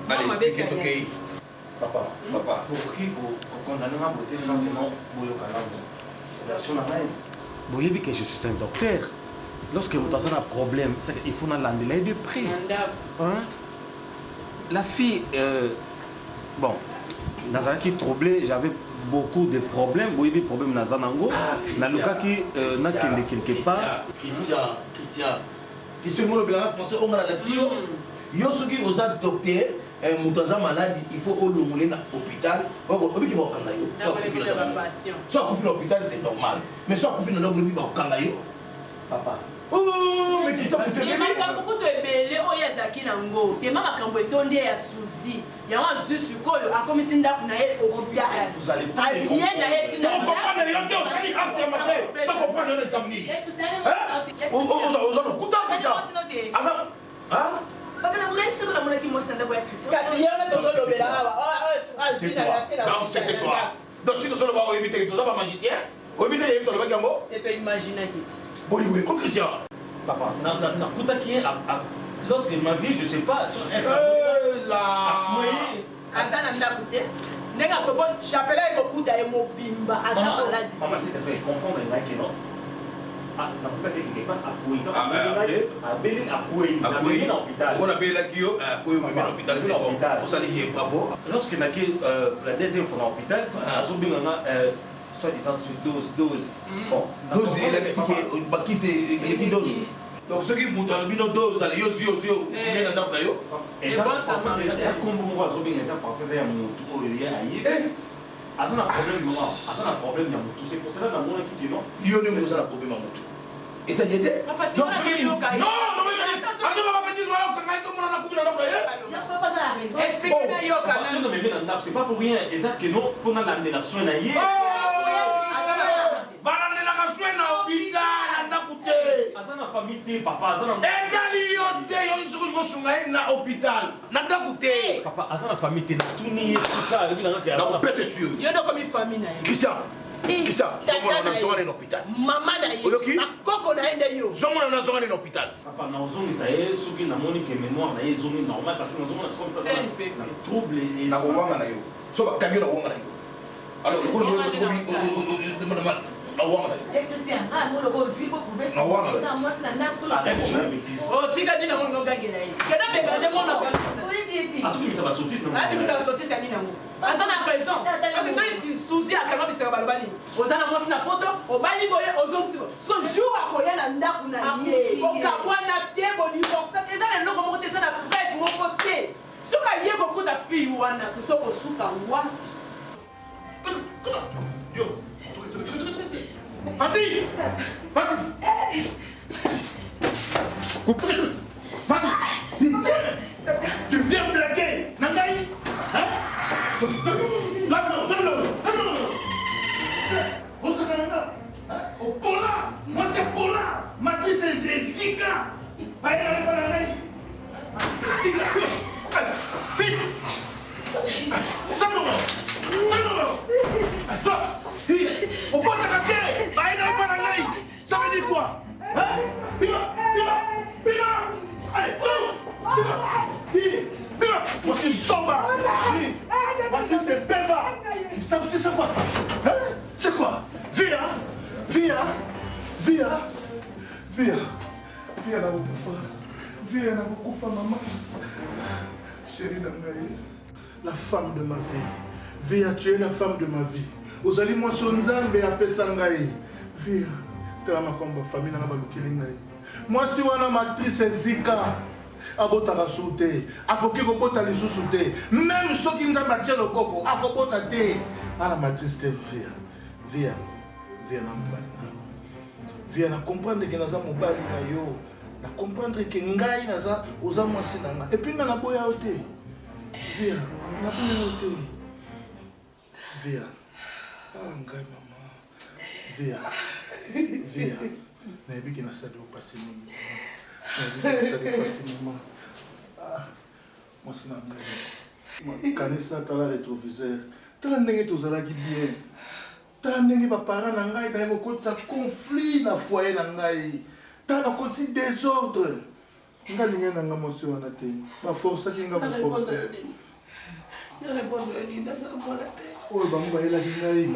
allez explique tokei Papa, pour qui vous condamnez ma beauté sans que non, vous avez vous voyez que je suis un docteur. Lorsque vous avez un problème, il faut l'annuler de près. Hein? La fille, bon, dans un qui troublé, j'avais beaucoup de problèmes. Vous voyez des problèmes dans Zanango. Dans le cas qui n'a quelque part. Christian, le blanc français, on a la lecture. Yo ce qui vous a docteur, mutaza maladie, il faut au l'hôpital dans l'hôpital. Soit qu'on fait l'hôpital, c'est normal. Mais soit qu'on fait dans l'hôpital, Papa. Oh, mais qui ça pour te dire? Makambo to ebele oyo ezaki nango. Tema makambo etondi ya suzi. Yango azusu koyo akomisi ndaku na ye okobia. Vous allez pas rien na ye tina. Tu comprends les gens qui ont acte à matin. Tu comprends le tamni. Ozo kuta kisa. Asa. Hein? Papa na mwana kisa na mwana ki mosi na ndako ya Christian. Kasi yana to zo lobela awa. Donc c'était toi. Donc tu te sors va éviter que tu sois pas magicien. Au éviter les to le bagambo. Et tu imagines kiti. Oui, oui, comme Christian. Papa, lorsque ma vie, je sais pas. Asa na ndaku te. Nenga kopo chapela ekokuta ye mobimba asa maladi. Maman, s'il te plaît, comprendre que non. Ah, na quelque part à Bénin, à l'hôpital. On a bien la Kyo, à l'hôpital, c'est bon. On s'en est bravo. Lorsque la deuxième fois à l'hôpital, soi-disant sur dose. Bon, dose, qui c'est les doses. Donc ceux qui vous donnent une dose, allez, yo, bien dans le yo. Et ça, comme moi, je vais dire, parce que j'ai mon tour, il y a ailleurs. Ah, ça n'a problème, maman. Ah, ça n'a problème, il y a mon tout. C'est pour cela que mon équipe, non. Il y a un problème à mon tout. Et ça y était? Non, non, c'est pas pour rien. Exact que non, pour l'amener la soin naïe. Azana famille papa azana etali yote yo nzuku ko sunga na hôpital na ndakute papa azana famille na tuni tout ça na pete sur yo ndo comme famille na ye Christian somona na zona na hôpital mama na ye akoko na ende yo somona na zona na hôpital papa na ozongi ça est soki na moni que mémoire na ye zoni normal parce que na zona comme ça trouble et na wanga na yo so ba kangi na wanga na yo alors ko yo tika dina mo ngagela ye kena beka de mo na fa asukumi ça va sautis na abi ça va sautis ya nina ngo azana raison parce que so suzi akama bisera balbani ozana mo sina photo obali boye ozongsi so jour akoya na ndaku na ye okapwana te boni boxa ezana ndoko mo te sana bref mo côté soka ye ko kuta fi wana kusoko suka wa yo Fatih! Fatih! Tu viens me blaguer! Nangaï! Hein? Donne-le! Rosanna! Au Pola! Moi c'est Pola! Mathis c'est Zika! Allez, allez! Zika! Vite! Donne-le! Au bout de la carte, ça veut dire quoi? Hein? Bima! Allez, Bima! Moi c'est Somba! Moi c'est Beba! Viens na kukufa. Viens na kukufa maman. Chérie d'Angaï, la femme de ma vie. Viens, tu es la femme de ma vie. Ozali moi son nzambe apesa ngai. Viens. Tala makomba famille na balukeli ngai. Moi si wana matrice Zika. Abotaka soute. Akoki kobota lisusu te. Même soki nzambe atie loboko, akobota te. Ana matrice te viens. Viens. Viens na mobali na yo. Viens na comprendre que naza mobali na yo. Na comprendre que ngai naza oza mwasi na nga. Et puis na boya yo te. Viens. Na boya yo te. Viens. Ah ngai mama. Viens. Viens. Na ebi ki na sadi o passer nini. Na ebi ki na sadi o passer nini. Ah. Mwasi na ngai. Kanisa tala rétroviseur. Tala ndenge tozalaki bien. Tala ndenge baparents na ngai bayeba kokotisa conflit na foyer na ngai. Tala bakotisi désordre. Nga linge na nga mwasi wana te. Baforçaki nga baforce. Oyo bango bayelaki ngai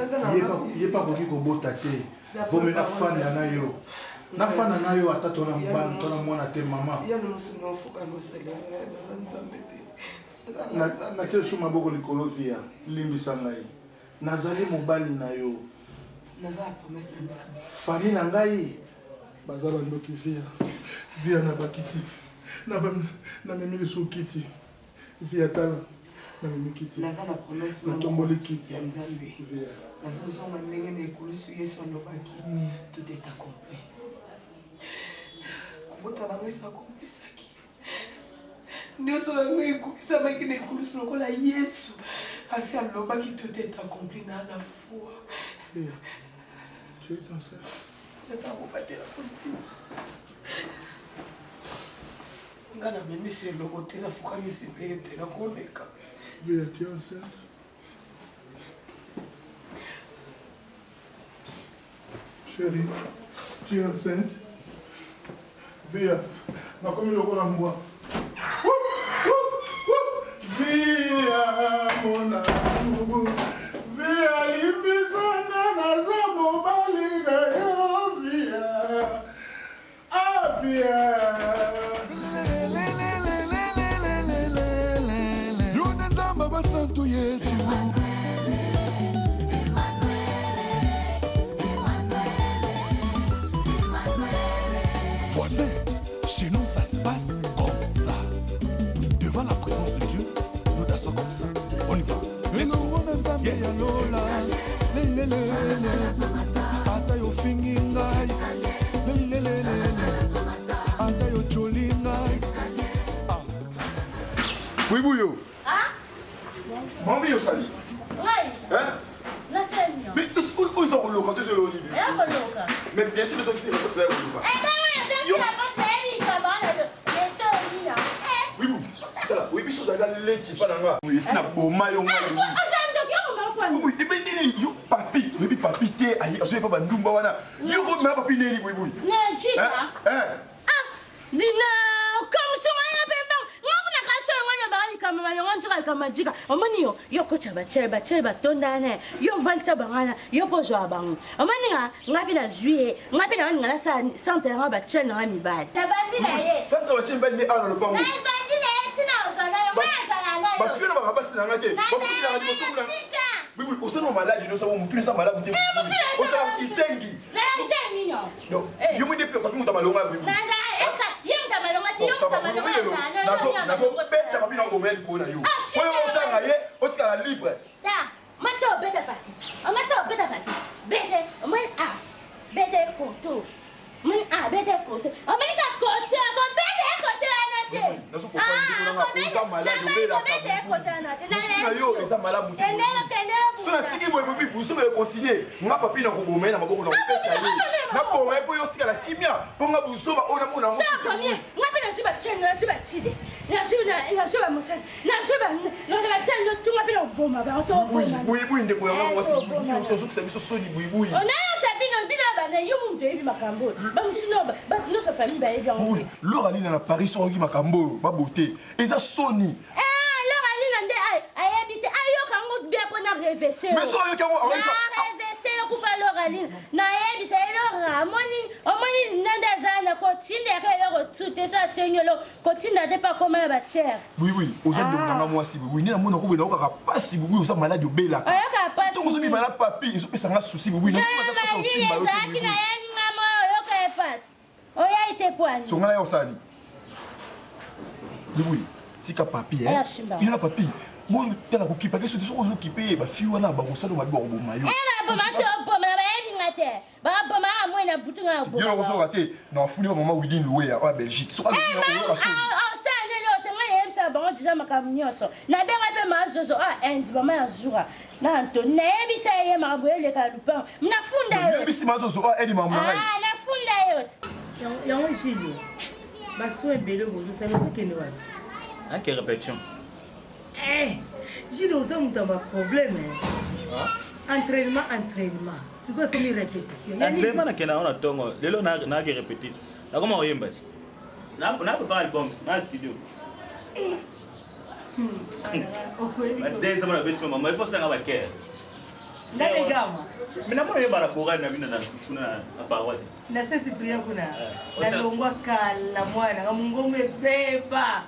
ye pa koki kobota te. Vome nafanda na yo. Nafanda na yo ata tona mobali tona mwana te mama. Natie su maboko likolo via limbisa ngai. Nazali mobali na yo. Famille na ngai baza bandoki via na bakisi na memi lisu kiti via tala na memi kiti na tomboli kiti via nazozonga ndenge na ekulusu yesu alobaki tout est accompli kobota na ngai sakomplisaki nyonso na ngai ekumisamaki na ekulusu lokola yesu asi alobaki tout est accompli na la foi. Tu es enceinte. Eza kobatela kontima nga na memisi eloko te nafukamisi mpe te nakoleka. Via, tu es enceinte. Chérie, tu es enceinte. Via, nakomi lokola mbwa. Via, mon amour. Via, limbisana naza mobali na yo. Via, ah via. Yuna nzamba basantu Yesu. Voisin, chez nous ça se passe comme ça. Devant la présence de Dieu, nous dansons comme ça. On y va. Yes. Ata yo fingi ngai. Ata yo choli ngai. Oui, bouillot. Ah? Mambi yo sali. Ouais. Hein? La scène. Mais où ils ont le local? Mais bien sûr, ils ont fait le local. Oui, vous. Oui, puis ça va aller qui pas dans moi. Oui, c'est na boma yo ngai. Oui, et ben nini yo papi, oui papi te ayi aso pas bandumba wana. Yo ko ma papi nini oui oui. Ne chika. Ah, dina comme ça ya bemba. Ngabuna kacho nganya bali kama manyonga kama jika. Omani yo ko chaba tonda ne. Yo vanta bangana, yo pozo abangu. Omani ngapi na juillet, ngapi na ngala sa santé ngaba chena ngami bali. Tabandi na ye. Santé wa chemba ni ana lo pango. Na bandi na ye tina osala yo mwana ba fio na ba basi na ngate. Ba fio na ngate so kuna. Oui, oui, on malade, nous savons tous les ans malades. On s'en isengi. Non, yo me depuis papi muta malonga oui. Nazo beta papi na ngomeli kona yo. Oyo osanga ye, otika la libre. Ta, macho beta papi. Macho beta papi. Bete, bete photo. Bete photo. Ka côté, bete côté anate. Nazo comprendre que on malade obela ka. Yo eza malade muta. So na tiki boye bobi buso be continuer. Nga papi na kobomela na maboko na kopeta ye. Na bomba po yo tika la kimia. Ponga buso ba ona mona mo. Ça combien? Nga pe na suba chenga, na suba chide. Na suba mosen. Na suba chenga tunga pe na bomba ba to bomba. Oui, ndeko yanga mwasi. Yo so kusa biso soni oui. Ona yo sabino bina ba na yo muntu ebi makambo. Ba musino ba no sa famille ba ebi yango. Oui, Laura na Paris so ki makambo ba beauté. Eza soni. Mais so yo kango na revese kuba Loraline na yebi sa Lora moni nanda zana kotindaka eloko tu te so asengelo kotinda te pa koma ya bachere. Oui, oza ndongo nanga mwasi oui nina mona ko bena okaka pasi oui oza malade obelaka. Oyoka pasi. Tongo zo bimala papi iso pesa nga souci oui na ko ta pasa osimba yo. Zaki na yani ngamo oyoka e pasi. Oya ite poani. So ngala yo sani. Oui, tika papi Il y a papi. Bon tala ko kipa keso so zo kipe ba fi wana ba ko salo ba bo mayo. Ba ma to bo ma ba yedi ngate. Ba bo ma mo na butu nga bo. Yo ko so raté na funi ba mama within loué à Belgique. So ala ko ka so. Ça ne lo te nga yem sa ba déjà makamnyoso. Na benga pe ma zozo end ba ma zura. Na Anto na yebi sa ye ma bo ele ka lupan. Mna funda yo. Yebi si ma zozo edi ma mwana. Na funda yo. Yango jili. Ba so ebele bo so salo sekende wa. Ok, répétition. J'ai aussi un problème. Entraînement. C'est quoi comme une répétition? Entraînement, on a tongo. Lelo na répéter. Na comment on yemba? Na pas album, na studio. Des sama na beti mama, il faut ça na care. Na les gars. Mais na mo yemba na kora na bina na kuna na paroisse. Na sisi priya kuna. Na longwa kala mwana, ngamungongo ebeba.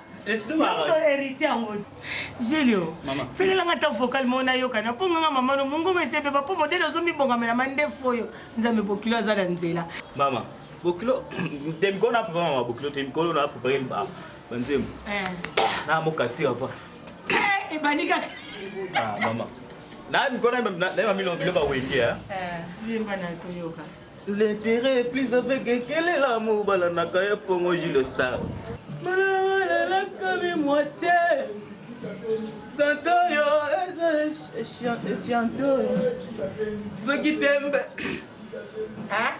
Julio, c'est là que tu as vocalement yoka na ponga mama no mungu mese beba po modelo zo mi bonga mena mande foyo nzambe bokilo azala nzela mama bokilo dem kona pa mama bokilo tem kolo na pa ba banzem na mo kasi ava e banika mama na mi kona na mi lo ba wenge limba na to yoka l'intérêt plus avec quel est l'amour balanaka ya pongo Julio Star. La comme moitié Santoyo Chantoyo Ce qui t'aime hein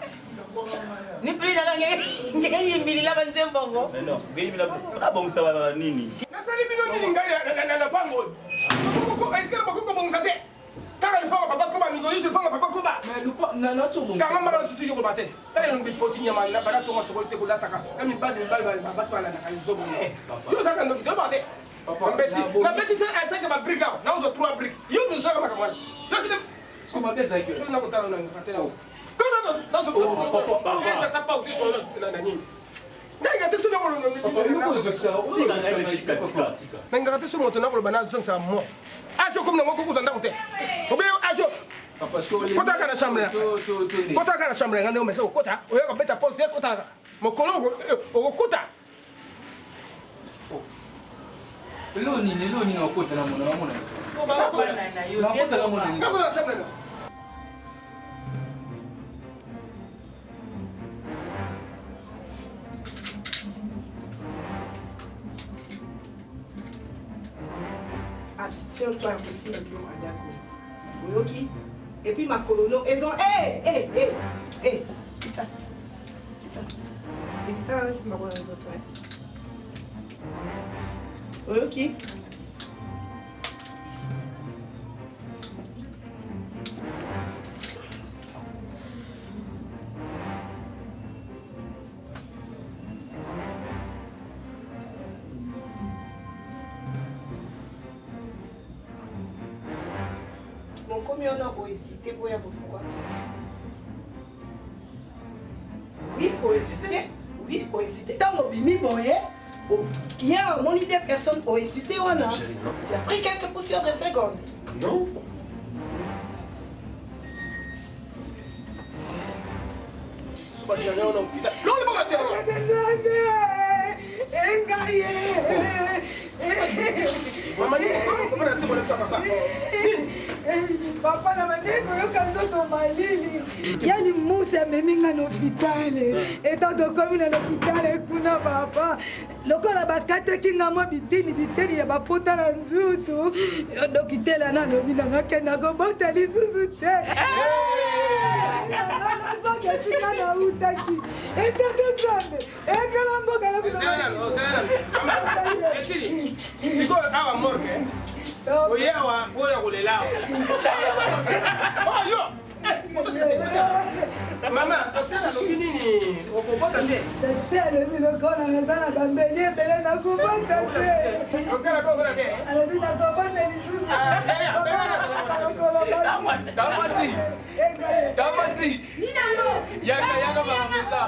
ni plus dans la ngeli la banze bongo mais non ngeli la bon ça va nini na sali bino nini ngai na pango ko est-ce que ko bon ça te kaka ni papa ko ba mizoli je papa ko ba mais na to bon kama mama situ ko bate tale no bipoti nyama na bana to maso te ko lataka ami base bal bas bala na kalizo bon yo saka ndo do bate na beti c'est un 5 ba brique na on 3 briques yo nous saka makamwa là c'est comment des avec sur na ko tala na katela o non ça tapa au sur na nini nanga te sona ko nanga te sona ko bana zone ça mo ajo comme na moko ko zanda ko te obeyo ajo parce que kota kana chambre ngane o mese o kota o ya ko beta poste kota mo kolongo o kota loni na kota na mona na yo na kota na mona na kota chambre abstiens-toi aussi le bureau à d'accord. Oyoki. Et puis ma colono, ils ont Kita. Évita là c'est ma bonne les autres. Oyoki. Combien on a hésité pour y avoir pourquoi? Oui, pour hésiter. Dans nos bimi boyé, il y a mon idée personne pour hésiter on a. Tu as pris quelques poussières de secondes. Non. Papa na maneno yoka nzoto malili yani musa ameminga na hôpital etant tokomi na hôpital kuna papa lokola bakataki nga mwa biteni ya bapota na nzutu dokitela nalobi nanga kenda kobota lisusu te nazonga esika nautaki etete nzambe ekala mboka sikoyo awa morke oyewa oya kolela oyo mama docteur alobi nini okobota te docteur alobi lokola naza na bambeli ebele nakobota te docteur akobota te alobi nakobota lisusu Tamasi. Yaka marameza.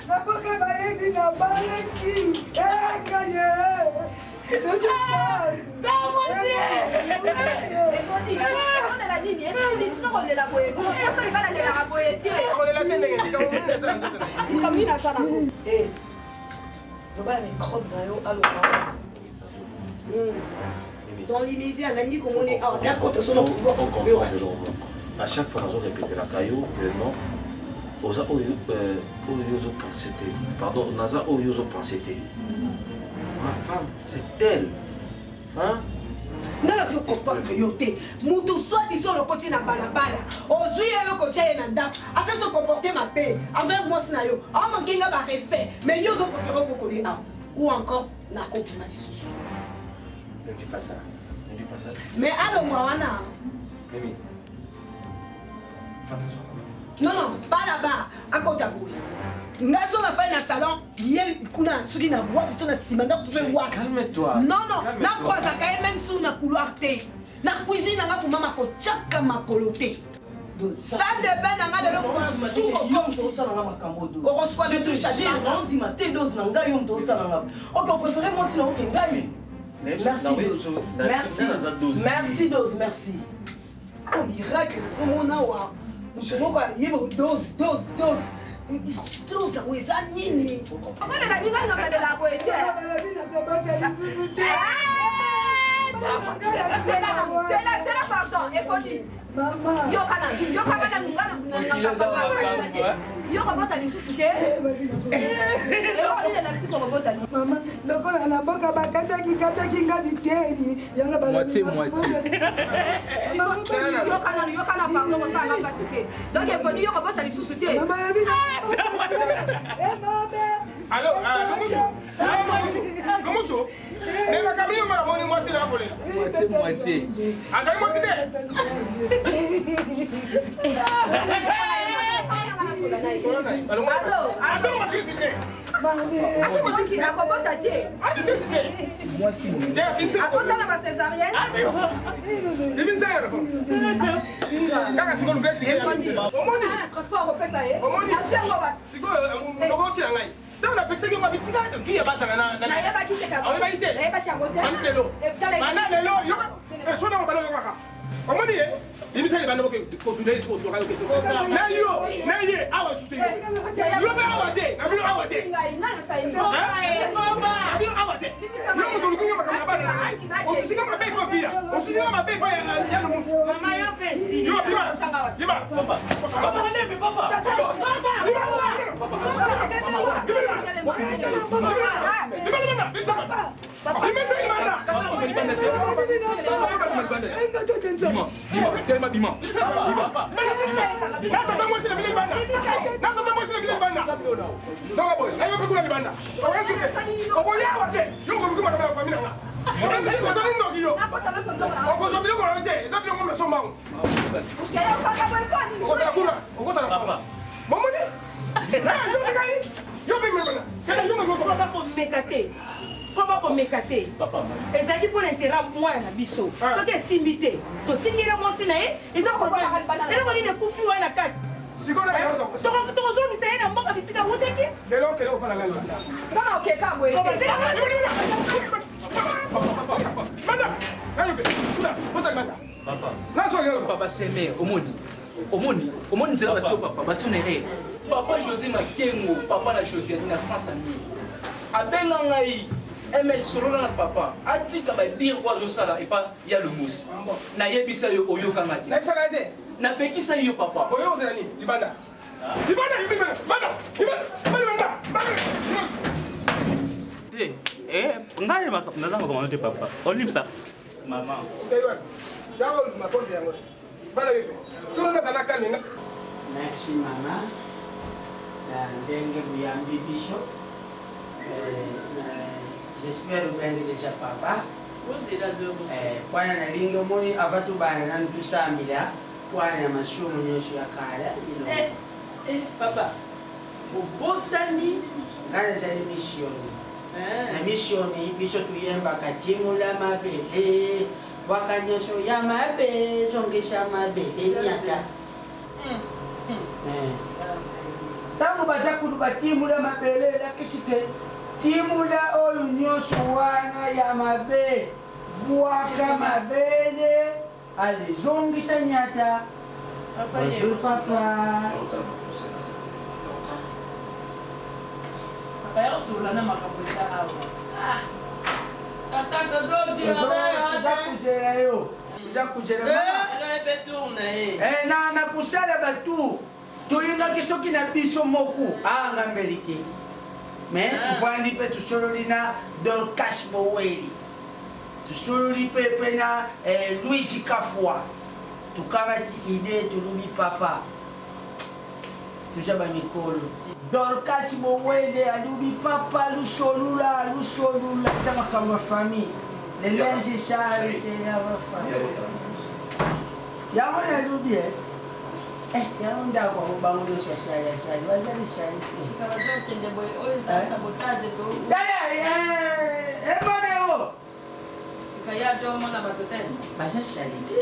naboka Dans l'immédiat, on est d'accord, à chaque fois, nous répétons la caillou, que non, oza oyo pensé. Pardon, naza oyo pensé. Ma femme, c'est elle. Hein? Non, je comprends que yoté. Moutou soit disons le côté na balabala. Ozui yo côté na ndap. Asa se comporter ma paix avec moi snayo. Ah manquer nga ba respect. Mais yo zo préféré beaucoup les am ou encore na copine di sous. Ne dis pas ça. Ne dis pas ça. Mais allo moi wana. Mimi. Non non, pas là-bas. À côté à bout. Ngaso na fait na salon, yel kuna suki na bois biso na simanga tu peux voir. Calme-toi. Non non, na croisa ka même sous na couloir té. Na cuisine nga pour mama ko chaka makoloté. Ça dépend na nga de l'autre sous au ça na makambo do. On reçoit de tout chaque non dis ma té dose na nga yo ndo ça na. OK, on préférait moi sinon que ngai. Merci dose. Merci. Merci dose, merci. Oh miracle, so mona wa. Moko yebo dose. Dose oui ça nini. On s'en est la ligne de la poétie. C'est là, pardon, il faut dire. Yo kana yo robota lisusu te Maman, lokola na boka bakataki nga biteni yanga ba moitié yo kana pardon kosanga mpasi te donc il faut dire yo robota lisusu te mama yabi Allô, Lomuso, mais ma camille m'a monné moi c'est la volée. Moitié. Azali moi c'était. Allô, Azali moi c'était. akobota te Moitié. akota na bacésarienne Kaka sikoyo lubeti. Omoni. transport opesa ye Omoni. Sikoyo lokotia ngai. Dans la personne qui m'a dit que vie est basse na nayebaki te nayebaki yango te Manu lelo. Mana lelo yo. So na balo kaka. Omoni ye. Imisa libanda boke ko tudai ko to ka ko to. Na ye awa sute. Yo be awa te. Na bi awa te. ngana sayi Mama. Na bi awa te. Yo mo to lukunga makana bana. O sisi kama be ko pia. O sisi kama be ko ya no mutu. Mama yo pesi. Yo bima. Bima. Papa. Papa lebe papa. Papa pour mécater. Ezaki pour l'intérêt moi na biso. Ce qui est simité. To tikira mo sinae, ils ont problème. Et là on est coufu wa na kat. Sikola ya zo. To zo mi sai na mboka bisika woteki. Lelo kele fala ngalo. kama okeka boye Manda. Ayo be. Kuda, bota manda. Papa. Na so ngalo. Papa seme omoni nzela batio papa batune papa José Makengo papa na José na France ami abenga ngai emel solo na papa atika ba dire kwa zosala et pas ya le mousse na yebisa yo oyoka ngati Na tsala ide. na pekisa yo papa Oyo ozela ni libanda. Ngai nazama komanda te papa. Olimsa. Mama. Merci mama. Ndenge buyambi biso. J'espère bien déjà papa. Bwana nalinga moni abatu bana nantusamira bwana masumu nyosho ya kala ino. Papa. Bosani Ngana zali misioni. Na misioni biso tuyemba katimula mabele. Wakanyosho ya mabe zongesha mabele nyata. ntango baza kudu batimula mabele elakisi te timula oyo nyonso wana ya mabe bwaka mabele alizongisa nyata. Bonjour papa. Papa yakusulana makaputa awa. Tata dodo dia kuzela yo. Uza kuzela mama. Na kusala batu. Tulingaki soki na biso moku angambeli te. Mais tuvandi mpe tusololi na Dorcas Boweli. Tusololi mpe na Louis Kafwa. Tukamati ide tulubi papa. Tuza bamikolo. Dorcas Boweli alubi papa lusolula. Eza makambo ya famille. Le linge sale c'est la famille. Yango nalubi yango ndako bango nyonso ya sale bazali sale eboneo baza sale te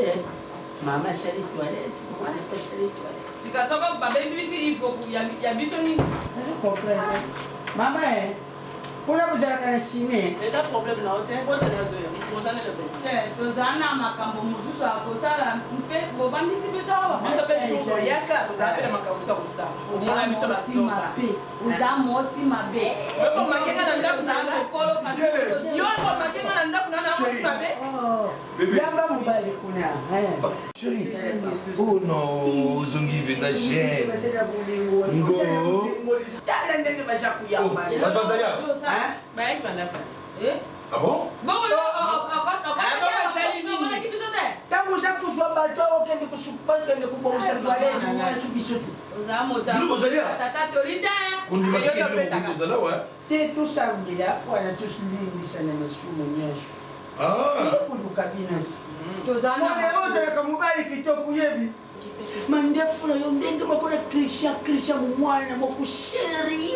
mama sale toilette mwana mpe sale toilette sika soko babengisi ipoku ya biso nini comprendre mama mpona bozalaka na sime eza problème na ote tozana makambo mosusu akosala mpe bobandisi biso awa biso mpe shoko yaka tozala mpe na makambo mosusu akosala olinga biso basonga oza mosi mabe okomakenga na ndako na mokolo yo okomakenga na ndako na mosi mabe yamba mobali kuna Chérie, oh non, Zongi Veta gêne. Tala ndenge baza kuyamba. Ah bon? Ntango oza kozwa bato okende kokende kobongisa toilette ngana biso te tosambela wana tolimbisana masumu nyonso koluka binasi ozalaka mobali kitoko yebi mandefu na yo ndenge moko na Christian mwana moko serie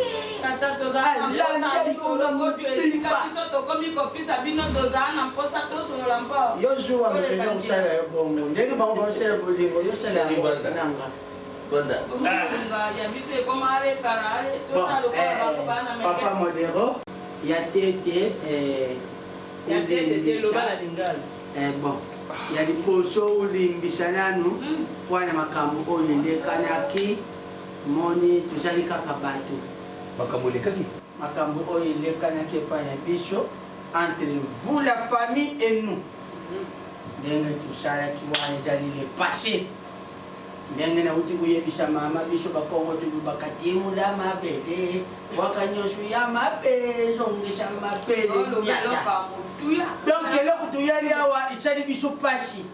yozuwa mpeza kosala yo bongo ndenge bango basala bolingo yosala nanga papa modero ya tete bon ya liboso olimbisa nanu wana makambo oyo elekanaki moni tozali kaka bato makambo elekaki makambo oyo elekanaki epai na biso entre vous la famille et nous ndenge tosalaki wana ezali le passé ndenge nauti koyebisa mama biso bakongo tolobaka timula mabele waka nyonso ya mabe ezongisa mabele donc eloko toyali awa esali biso pasi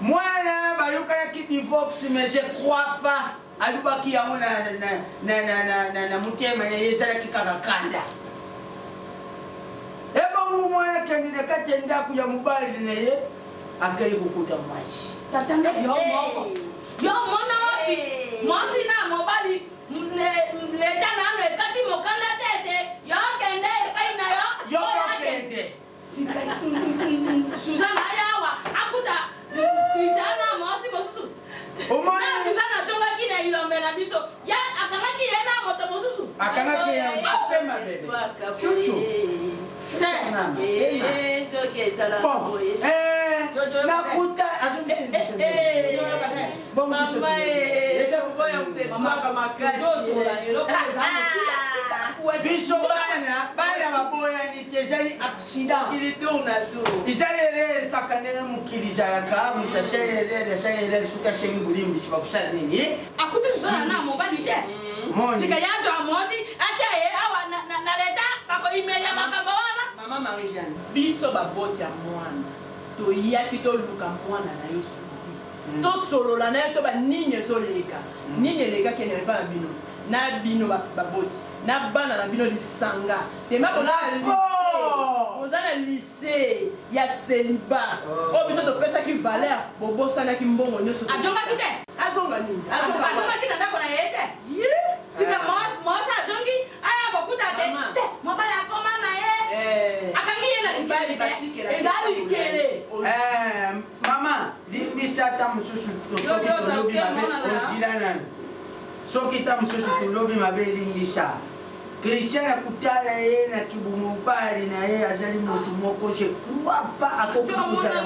mwana bayokanaki divorce mais je crois pas alobaki yango na motema na ye ezalaki kaka kanda ebongo mwana kendi na kati ya ndako ya mobali na ye akei kokuta mwasi tatanga yo moko yo mona wapi mwasi na mobali leta nano ekati mokanda tete yo kende epai na yo kende Suzana ayawa akuta Isana mwasi mosusu na Suzana tonga kina ilombe na biso ya akangaki yena moto mosusu akangaki ya mapema bebe chuchu nakuta biso bana baboyani te ezali accident ezali erere kaka ndenge mokili ezalaka moto asali erere asali erere soki aseli bolimbisi bakosala nini akuti Suzana na mobali te sika yato amosi ata ye awa na leta bakoimelia makambo wana mama Marie-Jeanne biso baboti ya mwana toyaki toluka mwana na yo suzi tosolola na ye to banini ezoleka nini elekaki ene epa na bino na bino baboti na bana na bino lisanga tema oza na lycée ya célibat oyo biso topesaki valeur bobosanaki mbongo nyonso ajongaki te azonga nini azongaki na ndako na ye te sika mwasi ajongi aya kokuta te mobali akoma na ye akangi ye na libali te eza likele mama limbisa ata mosusu soki tolobi mabe ozila nanu soki ta mosusu tolobi mabe elimbisa Christian akutala ye na kibumobali na ye azali motu moko je crois pas akoki kozala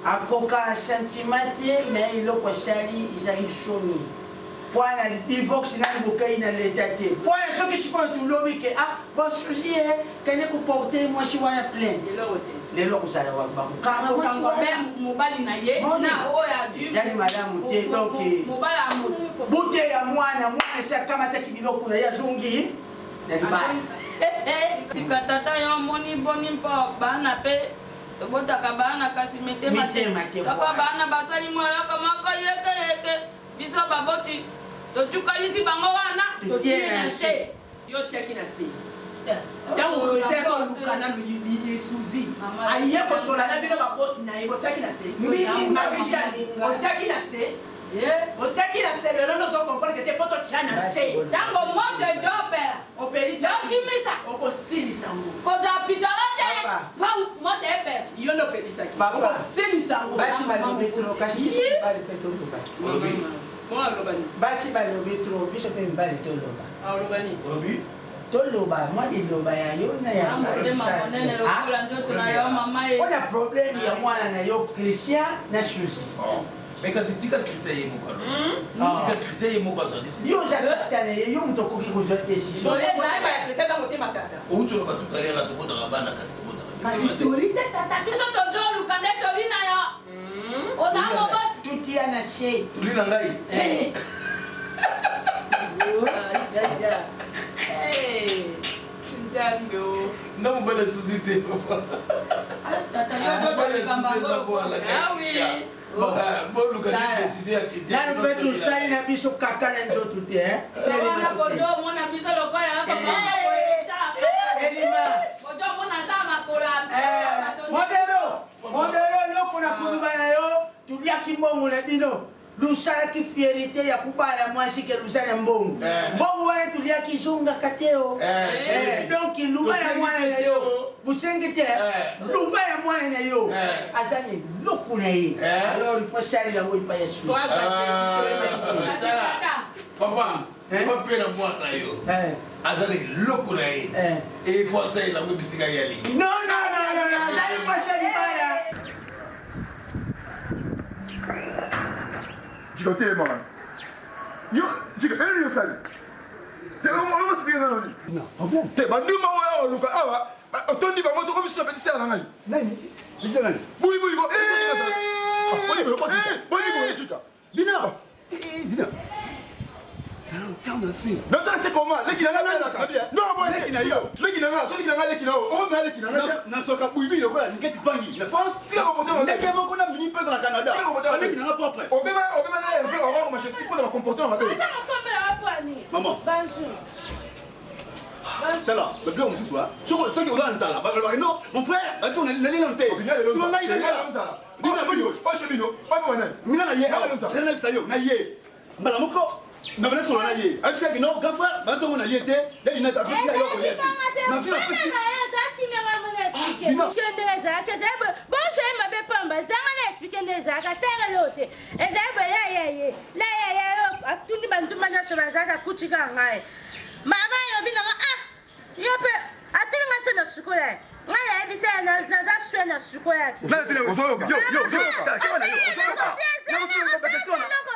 akoka sentiment te mais eloko esali ezali soni pwana divorce nani bokai na leta te pwana soki sikoyo tulobi ke basusi ye kende koporte mwasi wana plainte lelo kozala bakokanga mobali na ye na oyo adu ezali malamu te donc bute ya mwana esi akamataki biloko na ye azongi na libala tika tata yo omoni boni mpo bana mpe tobotaka bana kasi mitema te soko bana basali mwalaka moko yekeyeke biso baboti totukalisi bango wana totie na se yo tiaki na se ntango okolisaka toluka nano suzi aye kosola na bino baboti na ye botiaki na se otiaki na se otiaki na se lelo nozokomprendre ke te fo totia na se ntango moto ejopela opelisa otimisa okosilisa ngo kozwa pitolo te moto epela yo nde opelisaki okosilisa ngo basi balobi tro kasi biso mibali mpe toloba basi balobi tro biso mpe mibali toloba toloba mwa liloba ya yo na ya ona probleme ya mwana na yo Christian na susi mais kasi tika Christian ye moko tika Christian ye moko azalisi yo ozalaka na ye yo moto okoki kozwa décision outsoloka tout à l'heure tokotaka bana kasi tokotaka toli te tata biso tozoluka nde toli na yo ozala moboti tutia na se toli na ngai na mobala susi te boluka te décision ya Christian nanu mpe tosali na biso kaka na nzoto te modelo eloko na kuluba na yo tuliaki mbongo na bino lusalaki fierité ya kubala mwasi ke lusala mbongo mbongo wana tuliaki zongaka te o donc lumba ya mwana na yo busenge te lumba ya mwana na yo azali eloko na ye alors il faut salir yango epai ya susi papa mpe na mwana na yo azali eloko na ye efo asalela yango bisika ye alingi non azali mwasi libala Jika telema wana. Yo, jika eni yo sali. Jika omo sipika nani? Non, problème. Te banduma oya oluka awa. Otondi bango to komisuna petit sala ngai. Nani? Bisa nani? Bui go. Boni jika. Dina. Dina. Tiens, merci. Non, ça c'est comment? Leki na nga. Non, boy, leki na yo. Leki na nga, so leki na nga leki na yo. O nga leki na nga. Na soka buibi le kola niketi vangi. Na France, si ko monter. Ndeke moko na mini pe dans Canada. Leki na nga propre. Obema na enve orange majesté pour le comportement mabe. Maman. Bonjour. C'est là, le bleu, on se soit. Ce qui est dans le non, mon frère, on est l'année lentée. Tu m'as dit, dis-moi, pas chez Bino, pas moi. Mina ye, c'est là que ça y est, na ye. Malamoko, na bana sur la ye. A tu sais que non, grand frère, ba to on a yete, dès il n'a pas pris la yo ko yete. Na fi la pesi. Mama yo bina yo pe atiri nga se na sukola nga ya bi se na za swe na sukola Na tele yo yo ta ke wana yo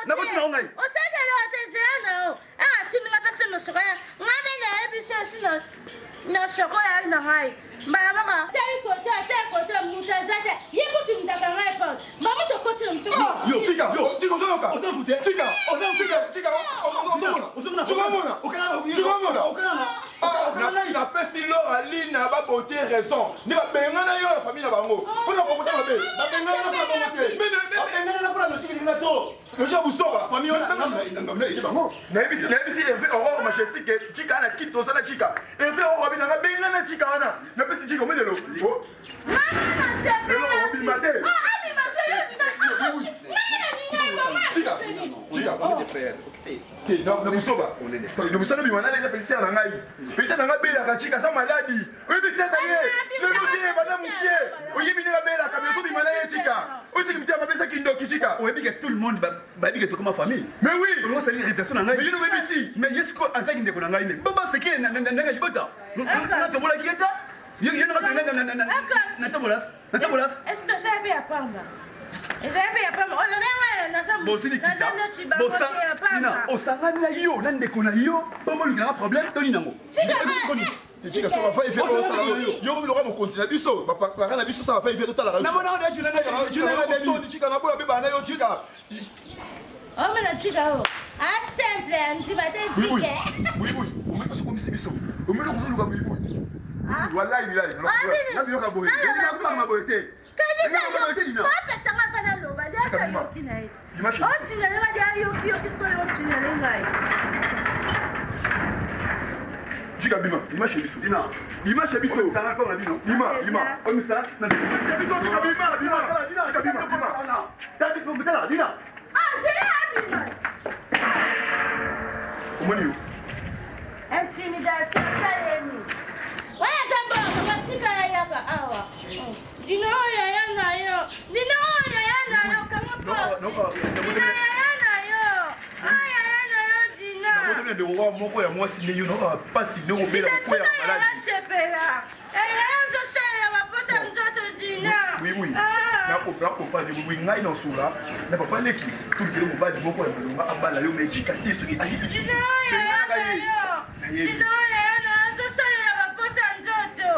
na ko tuna ngai o se de lo te zana o atiri nga pese na sukola nga be na bi se na sukola na ngai mama ka te ko muta zate yiko timdaka ngai pa mama to ko tinu msuko yo tika zonoka o san fute tika na pesi lor aline na babote raison ni babengana yo la famille na bango mpona kokota mabe loja busoba famille nayebisi eve aurore majestique tika na kiti osala tika eve aurore binanga bengana tika wana napesi tika omelelo lelo obima te Tika, on est des frères. Non, ne vous sauve pas. Ne vous savez pas, on a déjà pensé à l'angaï. Pensez à l'angaï, la Tika, ça maladie. Oui, mais t'es allé. Le noté, madame Moukier. Oui, mais il a bien la caméra, il m'a dit Tika. Oui, c'est que tu as pas pensé qu'il doit Tika. Oui, mais tout le monde va dire que tu es comme ma famille. Mais oui. On va irritation dans l'angaï. Mais il nous met ici. Mais est-ce qu'on entend qu'il est dans l'angaï? Bon, c'est qui est dans l'angaï? On a tout le monde qui est là. Il y a Est-ce que ça bien pamba? Est-ce que bien pamba? On a bon, c'est l'équipe. Bon, ça, Nina, au Sangana na yo, n'ande kona yo, pas mal de problème, Tony Nango. Tika, ça va faire effet. Yo, il aura mon conseil. La biso, papa, la biso, ça va faire effet total. Na bona on tu n'as pas Tika, na bola beba na yo Tika. Oh, mais la Tika, ah simple, tu vas te dire. Oui, on met pas ce comme c'est biso. On met le gros loup oui. Voilà, il est là. Na biyo ka boy. Il a pas ma boyté. Chica Bima, Bima chez Bissou. Bima chez Bissou. Ça va pas Bima. Bima. On ça. Chez Bissou, Chica Bima. Chica Bima. T'as dit comment t'as Dina. Ah, c'est Bima. Comment est-ce? Intimidation, ça y est. Ouais, d'abord, on va tirer là-bas. Ah ouais. Dino yaya na yo. Dino yaya na yo. Comment pas? Non, Dino yaya na yo. Ah yaya na yo Dino. Na modèle de roi moko ya moi signé yo non pas signé au bela ko ya malade. Sepela. Eh yaya zo sala ba posa nzoto Dino. Oui. Na ko pas de oui ngai no sura. Na papa leki. Tout le monde va dire moko ya malonga abala yo mais jika te soki ali bisu. Dino yaya na yo. Dino yaya na zo sala ba posa nzoto.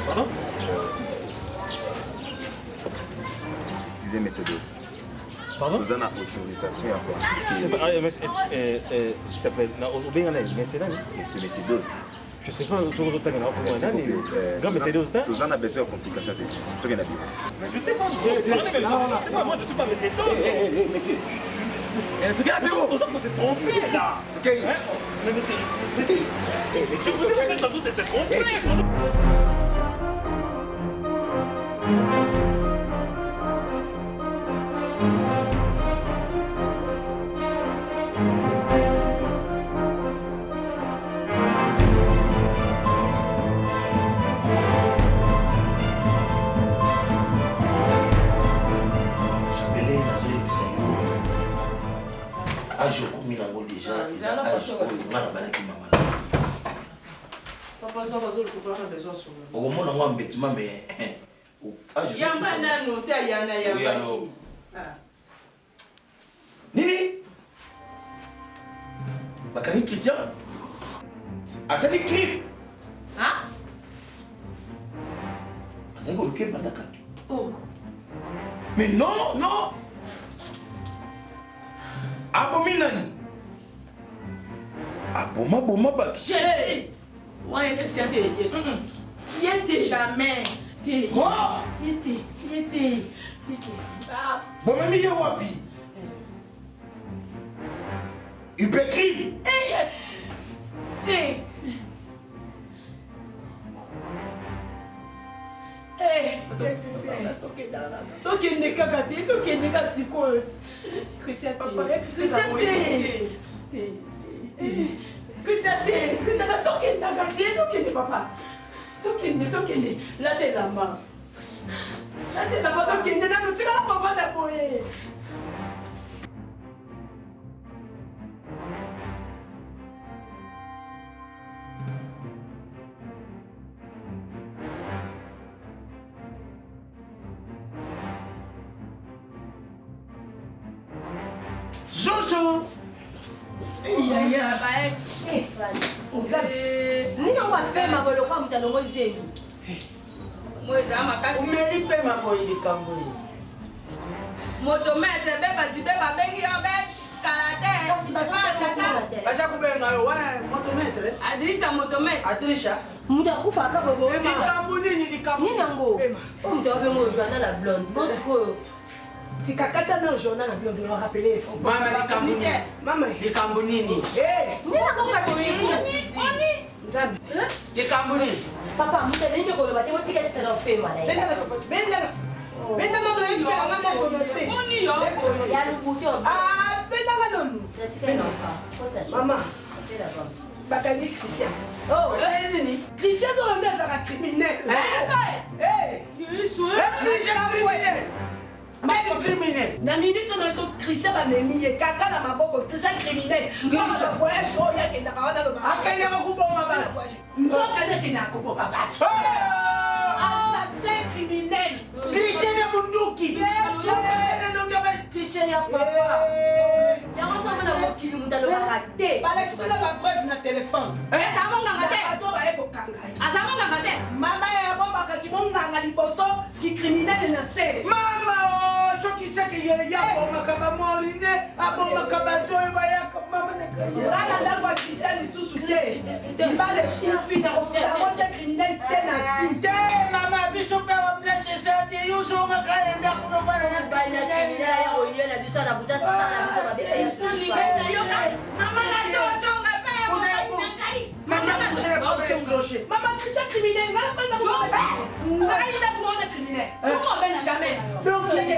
Pardon? Excusez, monsieur Dos. Pardon? Vous avez autorisation à quoi? S'il te plaît, monsieur Dos. Je sais pas, je vous entends. Grand Mercedes, vous en avez besoin de complications. Je sais pas, moi je sais pas, Mercedes. Monsieur. On s'est trompé là. Mais monsieur, si vous êtes dans doute, c'est trompé. Je commis la mot déjà, ils ont âge au mal à balaki maman. Papa, ça va, on a besoin de au moment où on me bête, mais. Il y a un banane, c'est Ayana. Oui, alors. Nini Bakari Christian c'est des crimes. Hein? C'est comme que Bandaka. Oh. Mais non. Abominani. Aboma babi. J'ai. Ouais, c'est bien. Il était jamais. Quoi? Il était. Bon, mais il y a wapi. Il peut crime. Tokende kaka te, tokende ka sikoyo ti. Christian tokendaka te, tokende papa. Tokende, latelama. Tokende nano tikala kovanda boye. Bonjour. Nina wapema boloka mtalongo zenu. Mweza makasi. Umeli pe maboyi likambo. Motomete beba zibeba bengi yobe karate. Bacha kubenga yo wana motomete. Adrisha motomete. Adrisha. Muda kufa akabo Likambo nini likambo? Nina ngo. Muda wabengo journal la blonde. Bosco. Tikakata na journal la blonde lo rappeler ici. Mama likambo nini? Mama likambo nini? Nina bonga Oni. Nzambi. Likambo nini? Papa, muda nende ko ba temo tika sala opema na. Benda na sapato. Benda na. Benda na no hivi kama mama konote. Oni yo. Ya lubuto. Ah, benda na nonu. Mama. Bakangi Christian. Oh, nini? Christian doit rendre ça criminel. Christian criminel. Quel criminel? Na minute on a so Christian ba memi ye kaka na maboko Christian criminel. Quand je voyage oh ya kenda kawana lo ba. Akanya makuboma ba. Nzoka ne kena ko ba ba. Assassin criminel. Christian ya bunduki. Christian ya papa. Ya mama na mokili mutalo bakate. Bala kisala ba preuve na téléphone. Ata monga ngate. Ato ba eko kanga. Ata monga ngate. Mama ya bomba ka kimonga ngali boso ki criminel na se. Mama choki chaki yele ya bomba kama mori ne abomba kama toy ba ya mama na kaya. Rana la kwa Christian isusu te. Ibale chifi na ofia moja criminel tena ti. Mama biso pe wa blesse shati yuso makaya nda kunofana na baina criminel ya oyela biso na buta sana biso ba bebe ya sana. Mama la chochonga pe ya ngai. Mama kusema kwa clocher. Mama Christian criminel ngala fanya kwa. Ngai nda kuona criminel. Comment ben jamais. Donc c'est que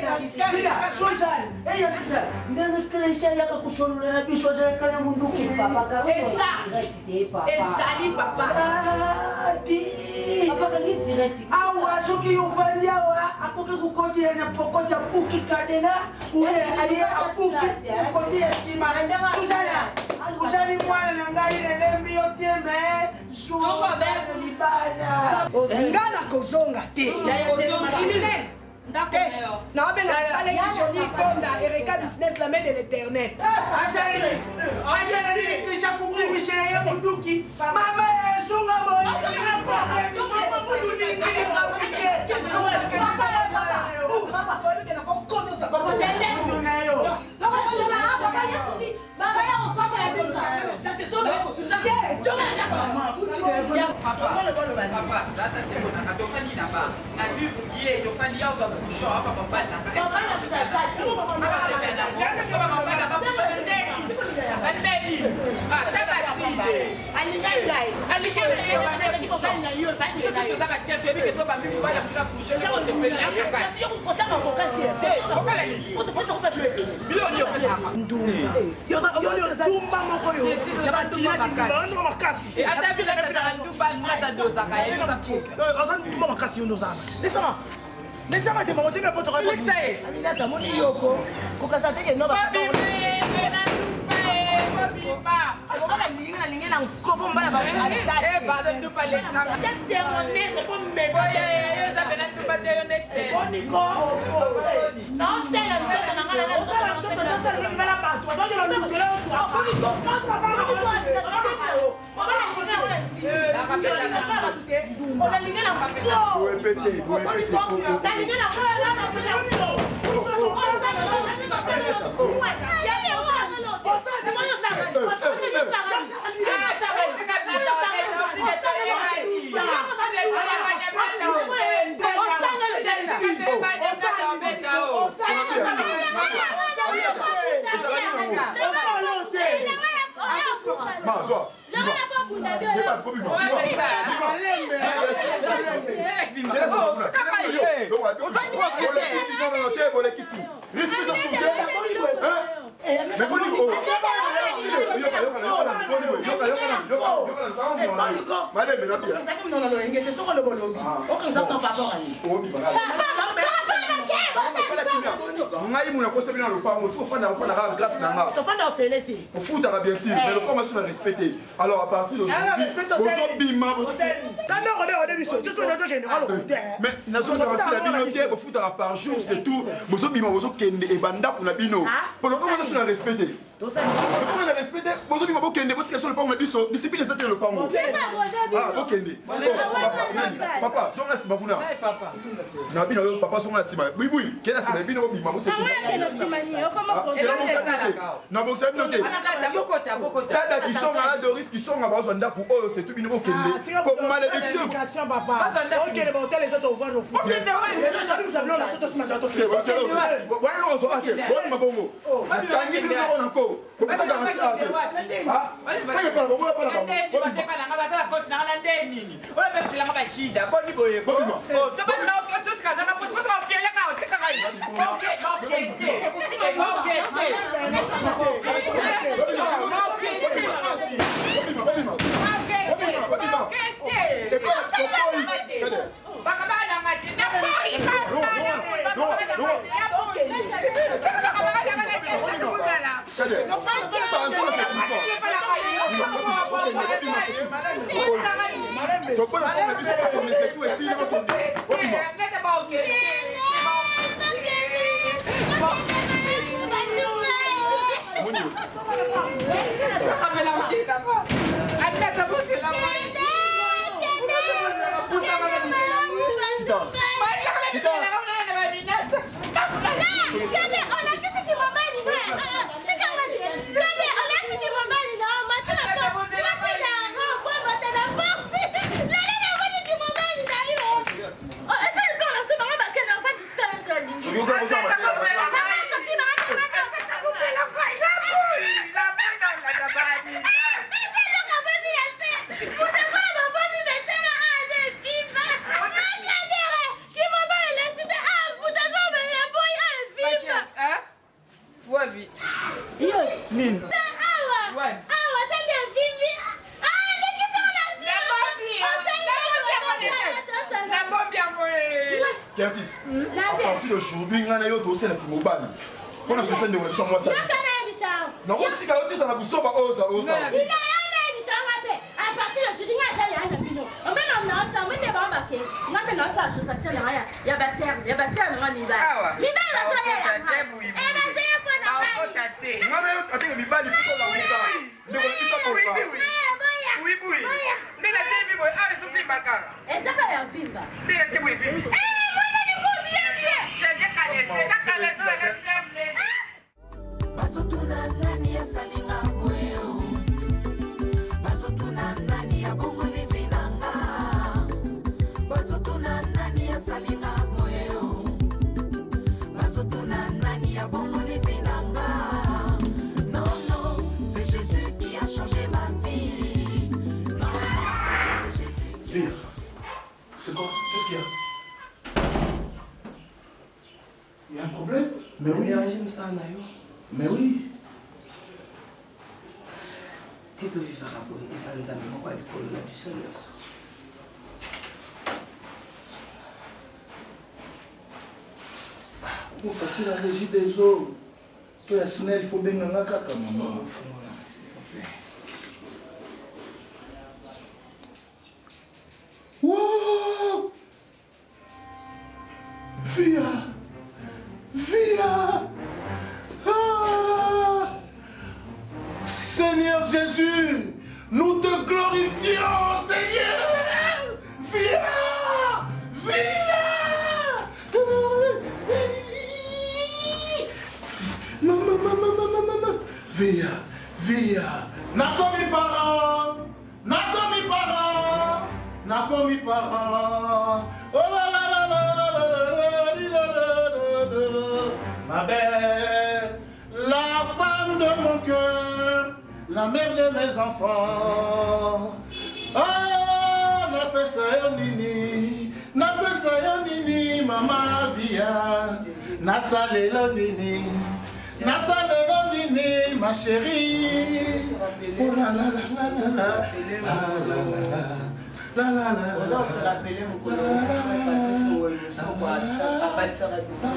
Suzanne. Eh ya Suzanne. Ndana Christian yaka kushonula na biso za kana munduki papa kama. Ezali papa. Di. Papa kangi direct. Awa soki yofandi awa akoke kukotia na pokota buki kadena ule aye abuki kukoti ya sima. Suzana. Uzali mwana na ngai nelembi yoteme. Suwa bebe libana. Ngana kozonga te. Ya te criminel. Na wabenga pale kijoni konda ereka business la main de l'éternel. Achali kisha kukumisha ya bunduki. Mama sunga boy. L'examen de mon début pour te répondre. Aminata, mon yoko. Kokasate que no va pas. ngai muna kota bina lopango tu fanda fanda grâce na nga to fanda ofelete au foot bien sûr mais le comment sur respecter alors à partir d'aujourd'hui vous bima quand on est biso tout ce que kende ngalo mais na so garantie la binoté au foot par jour c'est tout bozo bima bozo kende e banda kuna bino pour le comment sur respecter to ça le comment na respecter bozo bima bo kende botika sur le pango na biso discipline ça le pango ah bo kende papa so na sima kuna papa na bino papa so na sima oui oui kena sima bino bima botika na boxe binoté tata qui sont là de risque qui sont à base de pour eux c'est tout bino bo kende pour malédiction papa ok les hôtels les autres vont au foot ok nous avons la photo ce matin ok voilà on so ok bon ma bongo tangi bino on encore pour ça garantie ah pas pas bongo pas là à partir d'aujourd'hui, on a eu dossier qui mobile. On a ce de moi ça. Non, on dit que ça n'a pas besoin de à partir d'aujourd'hui, on a on va ça, on va ça association là, il y a bâtir, non mi va. Mi va ça C'est quoi? Qu'est-ce qu'il y a? Il y a un problème? Mais oui. Mais oui. Tito vivra pour les Zanzambi, pourquoi il colle la du Seigneur? Pour faire la régie des eaux, toi, il faut bien en avoir comme maman. Wow! Via! Ah! Seigneur Jésus, nous te glorifions, Seigneur! Via! Maman! Via! Nakomi parent! Oh là là là là! Ma belle, la femme de mon cœur, la mère de mes enfants. Oh, napesa nini, mama via. Nasalelo nini, ma chérie. Oh là là là là là. Vous en se rappelez, vous connaissez Patrice Ouelleso, à Patrice Rabisso,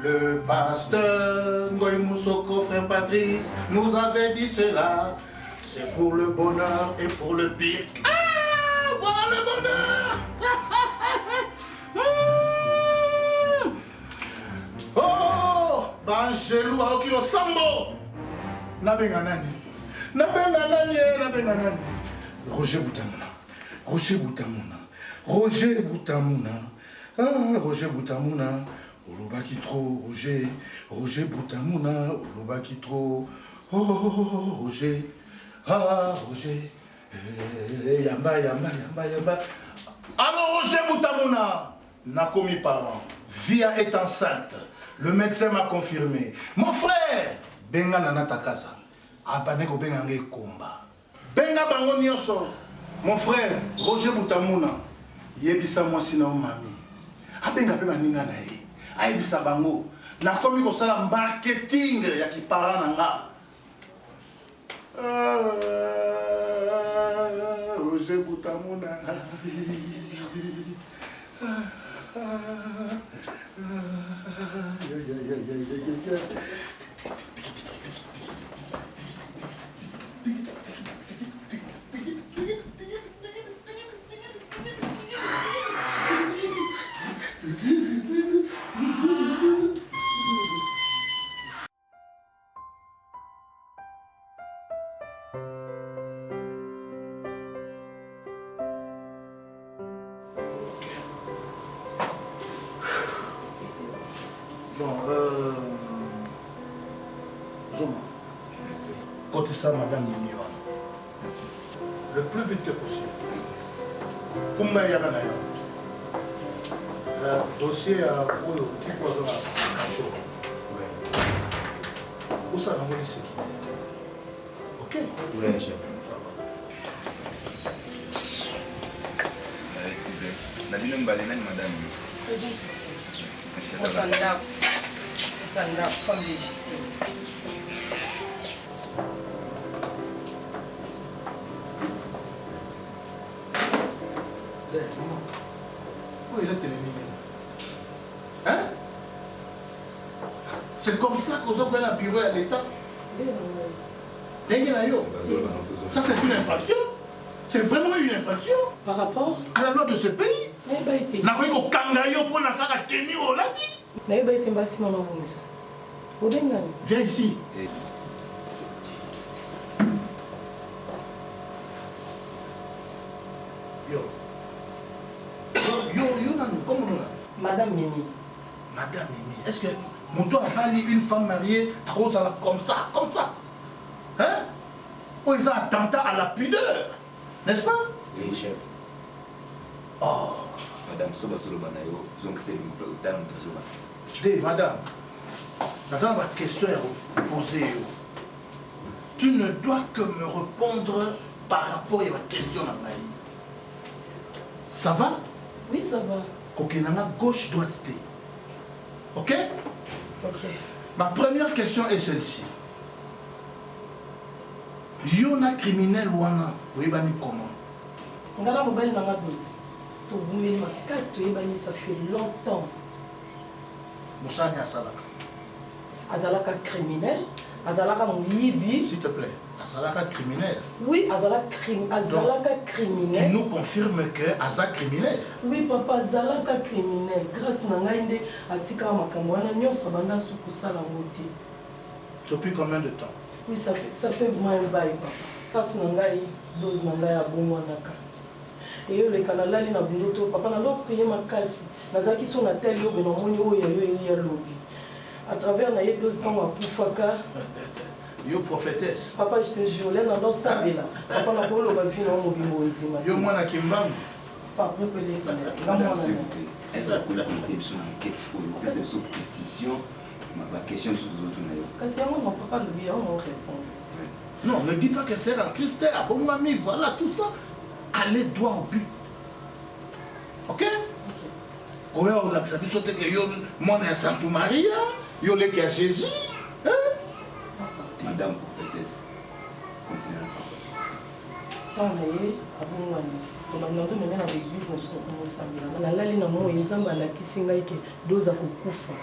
Le pasteur Ngoy Moussoko, frère Patrice, nous avait dit cela. C'est pour le bonheur et pour le pire. Ah, voilà le bonheur. Oh, Bangelou, Aokilo Sambo. Nabenga nani? Roger Boutamuna. Ah, Roger Boutamuna. Olobaki trop, Roger Boutamuna, Olobaki trop. Oh, Roger. Ah, Roger. Yamba. Alors, Roger Boutamuna n'a commis parent. Via est enceinte. Le médecin m'a confirmé. Mon frère, Benga Nanata Kaza. Abaneko Benga Komba. Benga Bango Nyoso. Mon frère, Roger Boutamuna. Yebisa Mwasina Mami. Abenga Pema Ninganae. Aibisa bango na komi ko sala marketing ya kipara nanga Roger Boutamuna Côté ça, madame Mignon. Le plus vite que possible. Kumba Yaganaya. Dossier à type de cachot. Où ça va me sécurité? Ok? Oui, chef. Excusez. La vie n'a pas les mêmes, madame. On s'en a, femme légitime. Où est le téléphone? Hein? C'est comme ça qu'on a pris un bureau à l'État? Ça, c'est une infraction? C'est vraiment une infraction? Par rapport à la loi de ce pays? N'a pas eu qu'au kangayo pour la faire tenir au lati? Viens ici. Madame Mimi. Madame Mimi, est-ce que mon toit a pas dit une femme mariée à cause de la comme ça? Hein? Ou ils ont attentat à la pudeur, n'est-ce pas? Oui, chef. Oh. Madame Soba Solobanayo, donc c'est le terme de Zoba. Dis, madame, dans votre question à poser, tu ne dois que me répondre par rapport à votre question à Maï. Ça va? Oui, ça va. Kokenanga gauche droite. Ok? Ok. Ma première question est celle-ci. Yona criminel wana, oui bani comment? Ngala mobile nanga dosi. To bumeli ma casse to yebani ça fait longtemps. Moussani Asalaka. Azalaka criminel, Azalaka Mouyibi. S'il te plaît, Azalaka criminel. Oui, Azalaka criminel. Tu nous confirmes que Azalaka criminel. Oui, papa, Azalaka criminel. Grâce à Naïnde, Atika Makamwana, Nyon Sabanda Soukusa la moté. Depuis combien de temps? Oui, ça fait vraiment un bail, papa. Tasse Nangaï, dose Nangaï à Bonwanaka. Et le Canada, il n'a pas de papa, n'a pas prié ma casse. Nazaki son attel, il y a un lobby. À travers la dose dans la Poufaka. Yo prophétesse. Papa, je te jure, là, dans ça, là. Papa, n'a pas le vie dans mon bimbo. Yo, moi, na Kimbam. Pas préparé. Madame, s'il vous plaît, est-ce que vous avez besoin d'enquête pour vous faire une précision? Ma question sur les autres. Parce que mon papa, lui, on répond. Non, ne dis pas que c'est en Christ, à bon mamie, voilà tout ça. Allez droit au but. Ok? Quand on a sabi sauter que yo, mon est Santa Maria, yo le à Jésus. Hein? Madame prophétesse, continuez. Tant d'ailleurs, à bon mamie. Komandanto menga na l'église na soko mosambela. Nalali na moi nzambe alakisi ngai ke doza kokufa.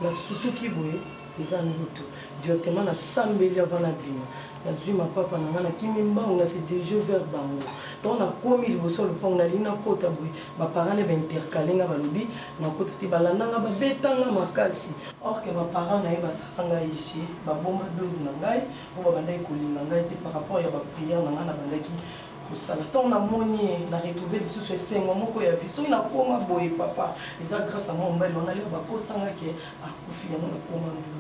Na surtout kiboye eza ndoto. Directement na sambeli avant na bima. Nazwi mapapa na nga na kimi mbango na se dirige vers bango. Donc na komi liboso lopango na lina kota boye. Baparents ne intercalé nga balobi na kota ti balanda nga babetanga makasi. Or que baparents na ye basanga ici babomba dose na ngai po babandaki kolinga ngai te par rapport ya baprière na nga na bandaki kosala. Donc na moni na retrouver lisusu esengo moko ya vie. Soki nakoma boye papa eza grâce à moi mobali wana lelo bakosanga ke akufi yango nakoma ndulu.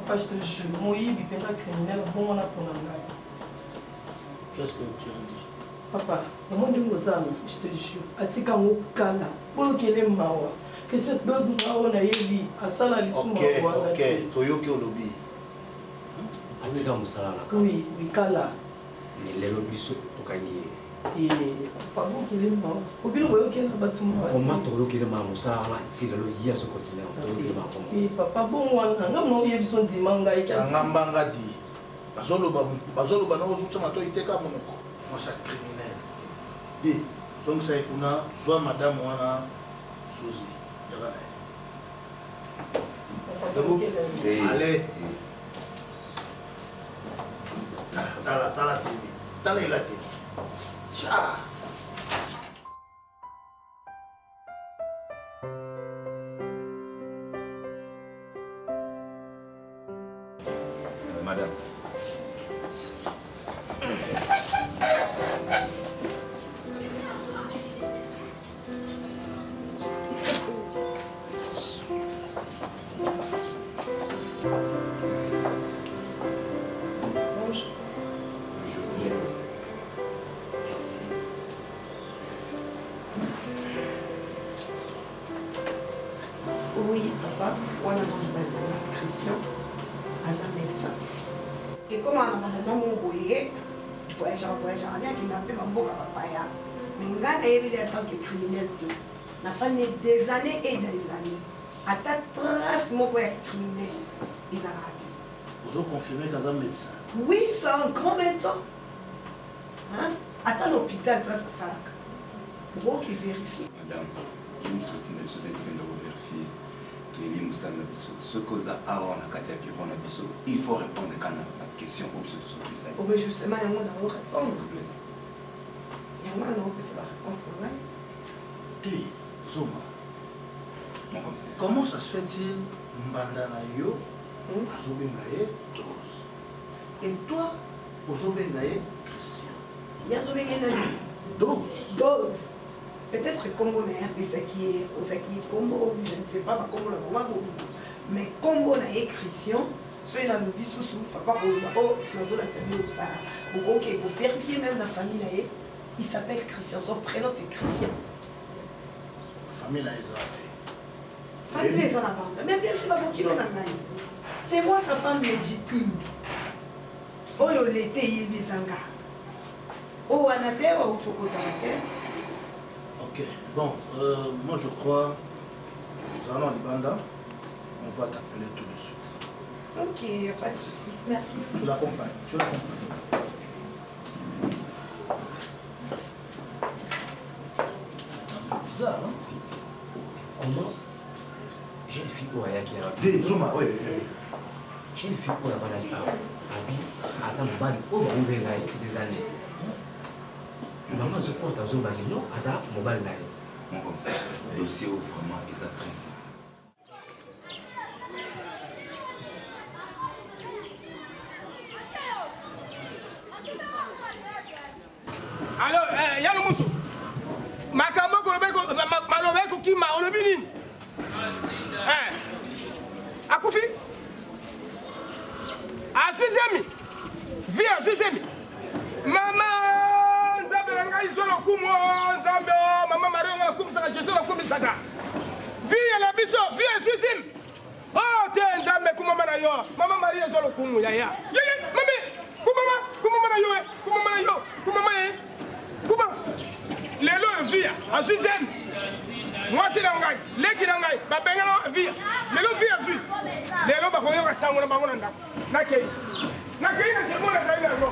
Papa, je te jure, moi, il est criminel, bon, on a pour Qu'est-ce que tu as dit? Papa, le monde de Mozambique, je te jure, Atika Mokala, pour qu'il ait mawa, que cette dose de mawa n'a eu à ça la leçon. Ok, Toyoki au lobby. Atika Moussala. Oui, Kala. Mais les lobbies sont au Kanye. Et pas bon qu'il ait mawa. Au bureau, Toyoki n'a pas tout mawa. Comment Toyoki le mawa Moussala, il y a ce continent. Et papa, bon, on a mon vieux son dimanga et Ngambanga dit. Bazolo bana ozucha mato iteka monoko. Moi c'est criminel. Dis, donc ça kuna soit madame wana Suzy. Yagana. Allez. Tala télé. Tala la télé. Tcha. Madame. Bonjour. Oui, papa, on a Christian, Aza médecin. Et comme on a maman voyé, voyageur, bien qui n'a pas un beau papa. Mais on a élevé en tant que criminel. On a fait des années et des années. À ta trace, mon père criminel, ils ont raté. Vous avez confirmé qu'Aza médecin? Oui, c'est un grand médecin. Hein? Attends l'hôpital, place à Salak. Pour qu'il vérifie. Madame, il y a tout le monde qui vérifier. Il faut répondre à la question où se trouve ça. Oh, mais justement, il y a un autre S'il réponse. vous plaît. Il y a un autre réponse. Dis, Zoma. Mon commissaire. Comment ça se fait-il, Mbandanayo, Azobengaye, dose? Et toi, Ozobengaye, Christian? Il y a un dose. Dose. Peut-être Combo n'a pas ça qui est Combo, je ne sais pas comment le moment. Mais Combo n'a pas Christian, soit il a le bisous, papa, oh, nous avons ça. Ok, pour vérifier même la famille, il s'appelle Christian, son prénom c'est Christian. Famille là, Famille les en a pas. Mais bien sûr, c'est moi sa femme légitime. Oh, il était Yébizanga. Oh, Anate, oh, Chokotanate. Ok, bon, moi je crois, nous allons à Libanda, on va t'appeler tout de suite. Ok, il n'y a pas de souci, merci. Tu l'accompagnes, tu l'accompagnes. Un peu bizarre, hein? Comment? J'ai une fille pour Aya qui a... Dis, Zuma, oui. J'ai une fille pour la Vanessa. Abi, à sa maman, au Roubaix, des années. Maman se porte à Zuma, non, à sa mobile là. Mon commissaire, le dossier vraiment est triste. Alors, Yann Moussou, Makambo Malobeko qui m'a olobini. Akoufi, Azizemi, vie Azizemi. Maman, Nzabelanga Isolo Kumo, Nzambe, Maman Mario Kumsaka, Jesolo Kumisaka. Vie la biso, vie Azizemi. Oh, t'es Nzambe Kumamana yo, Maman Maria Zolo Kumu, Yaya. Mami, Kumamana yo, Kumamana yo, Kumamana yo. Comment? Lelo via, Azizem. Moi c'est l'angai, l'équipe d'angai, ma bengalo via. Lelo via via. Lelo ba koyo ka sango na bango na ndako. Nakei. Nakei na semo na kai na ngo.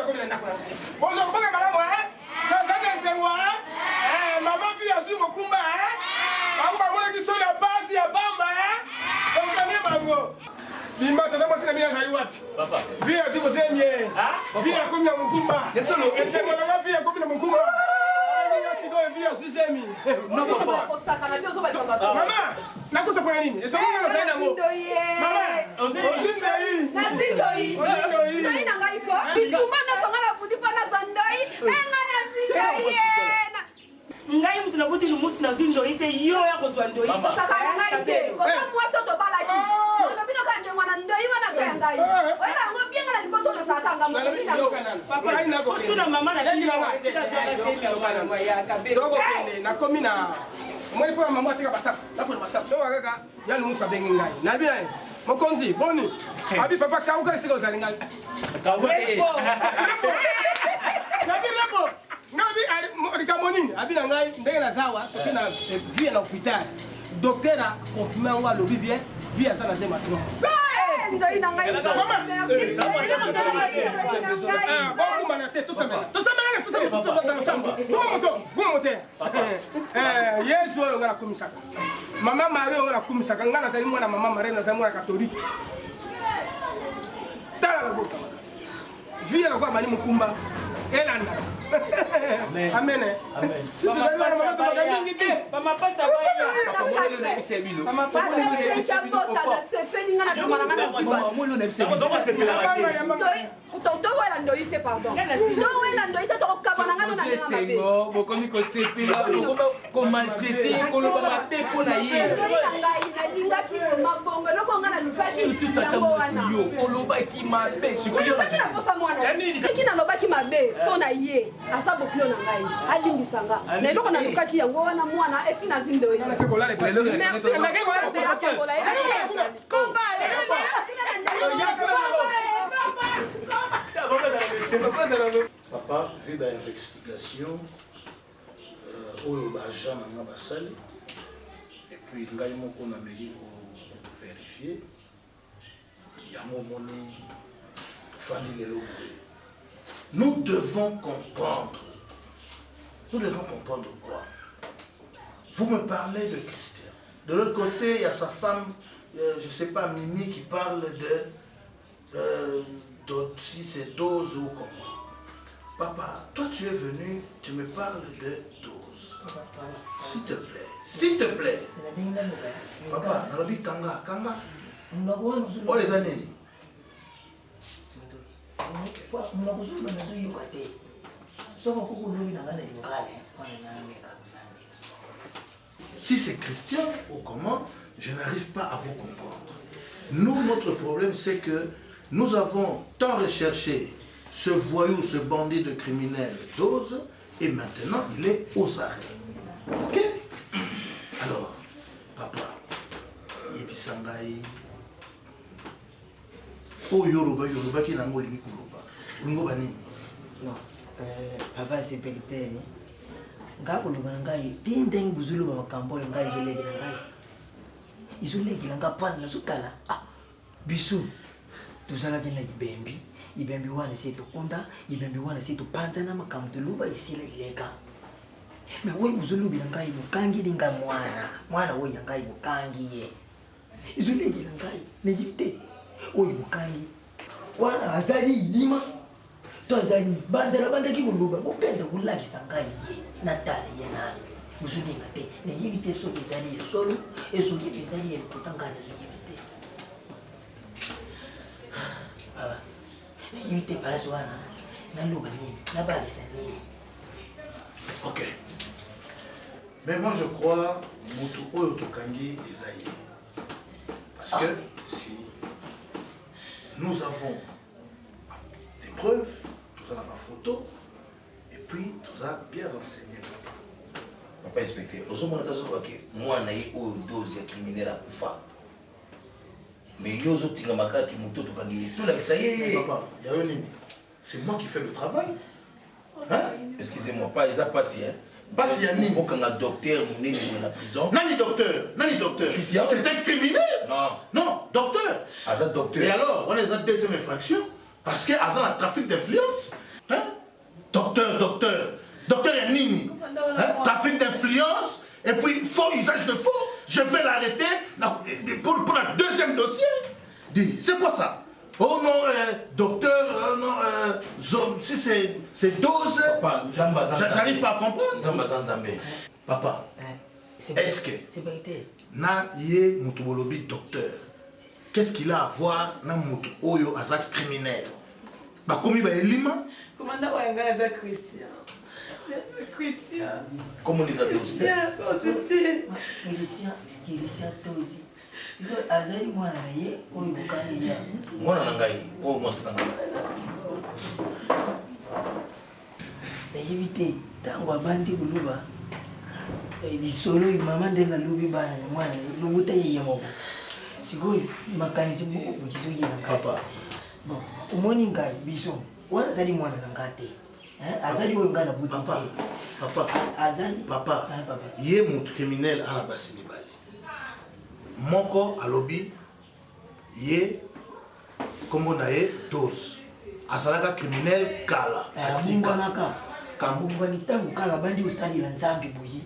comme les nakona. Bonjour, bonjour madame, hein? C'est moi, hein? Maman vit à Zuma Kumba, hein? Maman voulait qu'il soit la base, il y a Bamba, hein? Donc, on est Bango. Bimba, t'as moi, c'est la mienne, j'ai eu wapi. Papa. Vit à Zuma Zemie. Vit à Kumba Mukumba. Et c'est moi, vie à Kumba Mukumba. Non, papa. Maman, nakuta kwa nini? Eso mwana na zaina ngo. Mama, ondindoi. Nazindoi. Ndoi na ngaiko. Bitumba na songala kudipa na zandoi. Enga na zindoi yena. Ngai mtu na kuti lumusi na zindoi te yo ya ko zandoi. Saka ngai te. Okamwa soto balaki. Ndo bino kande mwana ndoi wana kaya ngai. Oya ngo bienga na lipoto na saka ngamo. Papa ina ko. Tuna mama na kinga wa. Dogo kende na komina. Moi pour maman tika basap. La pour basap. Donc kaka ya lumusa bengi ngai. Na bien. Mokonzi boni. Abi papa kauka siko zalingai. Kauka. Na bien labo. Ngabi alikamoni. Abi na ngai ndenge na zawa tokina vie na hôpital. Docteur a confirmé ngwa lobi bien. Vie à ça na zema trop. Nzoi na ngai. Mama. Bon kumana te tout ça maintenant. Tout ça Yesu oyo ngana kumisaka. Mama Marie ngana kumisaka ngana zali mwana mama Marie na zali mwana catholique. Tala la boka. Via la kwa bani mukumba. Elanda. Amen. Amen. Mama pasa baya. Mama le na bisebilo. Mama pasa le bisebilo. Sepeli ngana sumana ngana sifa. Mama le na bisebilo. Mama sepela. Kutoto wala ndoi te pardon. Ndo wala ndoi te to kabana ngana na ngana. Sengo, bokomi ko sepela, ko maltraiter, ko loba mabe pona ye. Ngai na linga ki mabongo loko ngana lupati. Surtout tata musiyo, ko loba ki mabe, sikoyo. Kina posa mwana. Kina loba ki mabe pona ye. Asa bokilo na ngai. Alimbisa nga. Na loko na lukaki yango wana mwana esi na zindo ye. Papa, vu l'investigation, oyo baja nanga basali, et puis ngai moko na meli ko vérifier, yango moni fani lelo. Nous devons comprendre. Nous devons comprendre quoi? Vous me parlez de Christian. De l'autre côté, il y a sa femme, je ne sais pas, Mimi, qui parle si c'est dose ou comment. Papa, toi tu es venu, tu me parles de dose. S'il te plaît, s'il te plaît. Papa, dans la vie, Kanga. Oh les années. Si c'est Christian ou comment, je n'arrive pas à vous comprendre. Nous, notre problème, c'est que nous avons tant recherché ce voyou, ce bandit de criminel Dose, et maintenant il est aux arrêts. Ok? Alors, papa, Yebisangai, oh Yoruba qui n'a pas de Yoruba. Non, papa c'est pété. Ngakuluba ngai tindeng buzulu ba makambo ngai isoleki na ngai. Isoleki na ngapana na sukala. Ah, bisu. Tuzala kena ibembi wana setu kunda, ibembi wana setu panza na makambo luba isila ileka. Me we buzulu bi ngai bukangi dinga mwana we ngai bukangi ye. Isoleki na ngai ne yite. We bukangi. Wana azali idima. Tozani banda ki kuluba bukenda kulakisa ngai ye. Natale ye nani. Buzulu ngate ne yibite so bizali solo ezo ki bizali kutangana yibite. Baba, il était pas là, ok. Mais moi je crois Moutou Oyotokangi Esaïe. Parce que si nous avons des preuves, tout ça dans ma photo, et puis tout ça bien renseigné, papa. Papa inspecteur, nous sommes en train de dire que moi, je suis une dose criminelle à Koufa. Mais yozo tingamaka qui muto to kangi tout là ça y est. Papa, il y a une c'est moi qui fais le travail. Hein? Excusez-moi, pas les apathies hein. Pas si Yanni. Bon quand un docteur mon dans la prison. Nani docteur. Christian. C'est un criminel. Non, docteur. Azat docteur. Et alors, on est dans deuxième infraction parce que Azat a trafic d'influence. Docteur Yanini, trafic d'influence et puis faux usage de faux. Je vais l'arrêter pour un deuxième dossier. Dis, c'est quoi ça? Oh non, docteur, non, si c'est dose, j'arrive pas à comprendre. Papa, est-ce que na ye mutubolobi docteur, qu'est-ce qu'il a à voir na mutu oyo azak criminel? Bakomi ba elima? Commandant Wanga aza Christian. Christian. Comment les avez Christian, c'était. Christian Tozi. Siko azali mwana na ye oyo bukani ya. Mwana na ngai, o mwasi na ngai. Najibite tango abandi buluba. Lisolo mama ndenga lubi ba mwana lubuta ye moko. Siko makanisi moko kukiso ye na papa. Bon, umoni ngai biso. Wana azali mwana na ngate. Azali oyo ngana buti. Papa. Azali papa. Ye mutu criminel ana basini bali. Moko alobi ye kombo na ye dose asalaka criminel kala atinganaka kambungani tangu kala bandi usali la nzambi boyi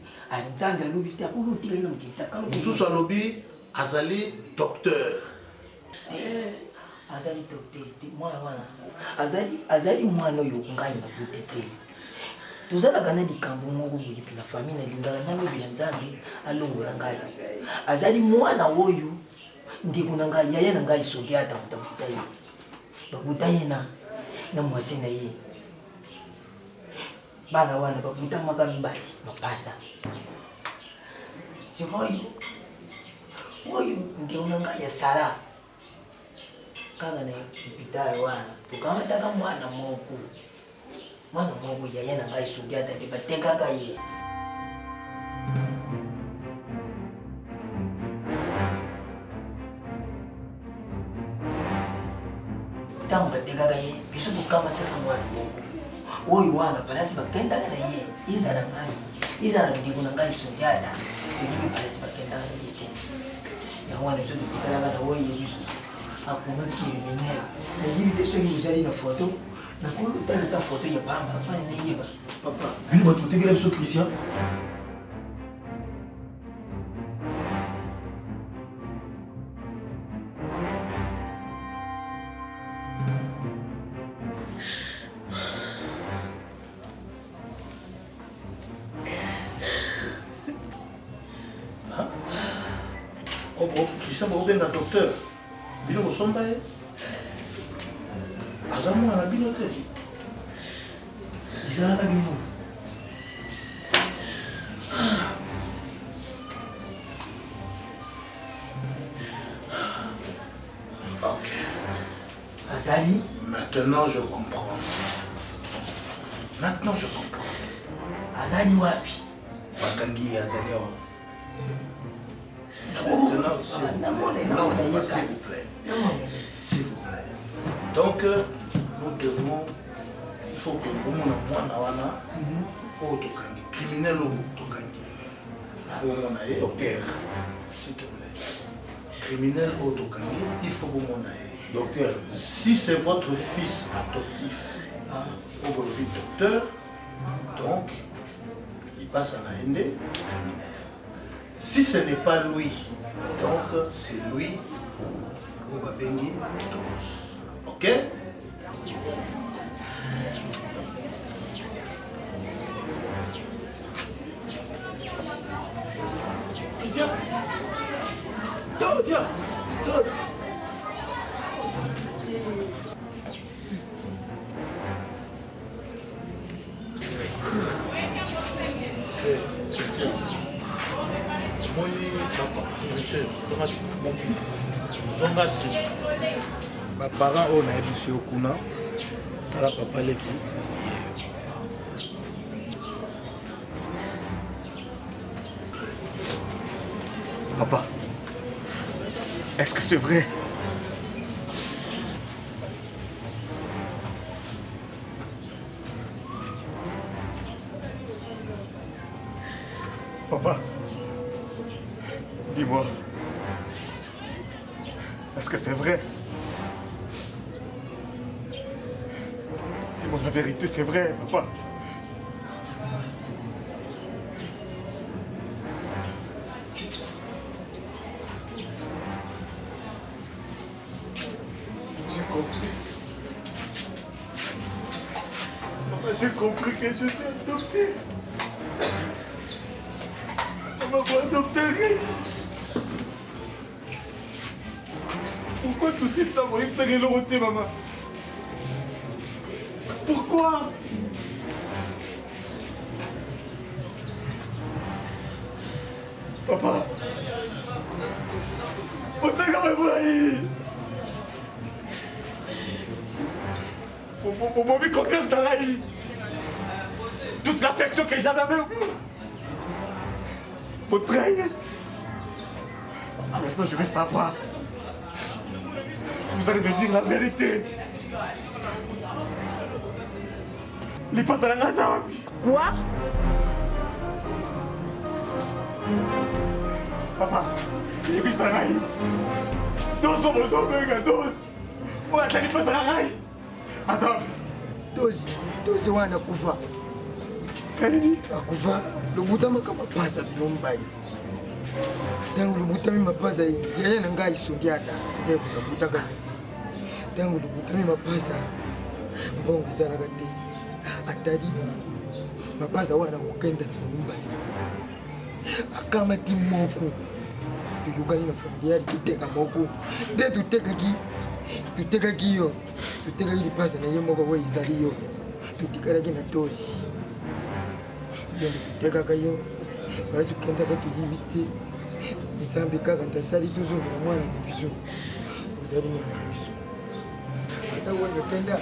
nzambi alobi te akuki otika ina mokita mosusu alobi azali docteur azali docteur te mwana azali mwana oyo ngai na buti te tozalaka na likambo moko boye mpe na famille nalingaka nalobi ya nzambe alongola ngai azali mwana oyo ndeko na ngai yaya na ngai soki ata moto abuta ye babuta ye na mwasi na ye bana wana babuta maka mibali mapasa sikoyo oyo ndeko na ngai ya sara kaka na hopitali wana tokamataka mwana moko yaya na ngai soki ata te batekaka ye ntango batekaka ye biso tokamataka mwana moko oyo wana palasi bakendaka na ye izala ngai izala ndeko na ngai soki ata toyebi palasi bakendaka na ye te yango wana biso totekalaka na oyo ye biso akoma criminel nayebi te soki ozali na foto nakotala ta foto ya pamba apana nayeba papa bino bato botekela biso Christian Christian baobenga docteur bino bosomba ye aza mwana bino te ezalaka bino ok azali maintenant je comprends azali wapi bakangi ye azali awa s'il vous plaît. Donc, nous devons, il faut que nous criminel docteur, s'il te plaît. Criminel il faut que vous docteur. Si c'est votre fils adoptif, au docteur, donc, il passe à la ND, criminel. Si ce n'est pas lui, donc c'est lui au Babengi 12. Ok? Christian! Christian! Mon fils, Zongasi, mes parents ont été au Kuna, tala papa leki. Papa, est-ce que c'est vrai? Papa, dis-moi, est-ce que c'est vrai? Dis-moi la vérité, c'est vrai, papa. compris. Maman, j'ai compris que je suis adopté. Maman, vous adopterez. Pourquoi tout ce temps, vous savez le maman? Pourquoi? Papa, vous savez comment vous l'avez? Vous m'avez confiance dans la vie. Toute l'affection que j'avais avec vous. Vous trahissez. Maintenant, je vais savoir. Vous allez me dire la vérité. Les passes à la NASA. Quoi? Papa, il est ça. Dos somos homens, dos. Moi, ça n'est pas ça. Azab. Dozi wana kufa. Sali. Akufa. Lubutama kama pasa binombai. Tangu lubutami mapasa yeye nanga isungiata. Ndebu kabutaka. Tangu lubutami mapasa mbongo zana kati. Atadi mapasa wana kukenda binombai. Akama timoko. Tuyugani na familia kiteka moko. Nde tuteka kiyo. Tuteka hili pasa na yemo kwa izaliyo. Tutikara kina tozi. Yende tuteka kayo. Para tukenda kwa tuyibite. Nizambi kaka ndasali tuzungu na mwana ni bizu. Uzali mwana ni bizu. Hata uwanga kenda.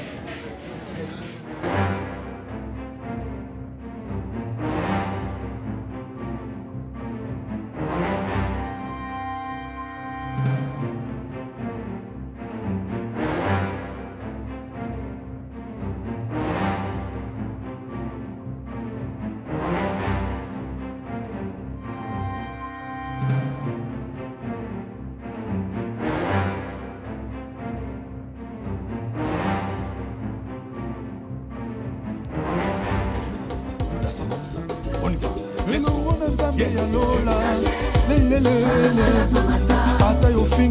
Ata yo fin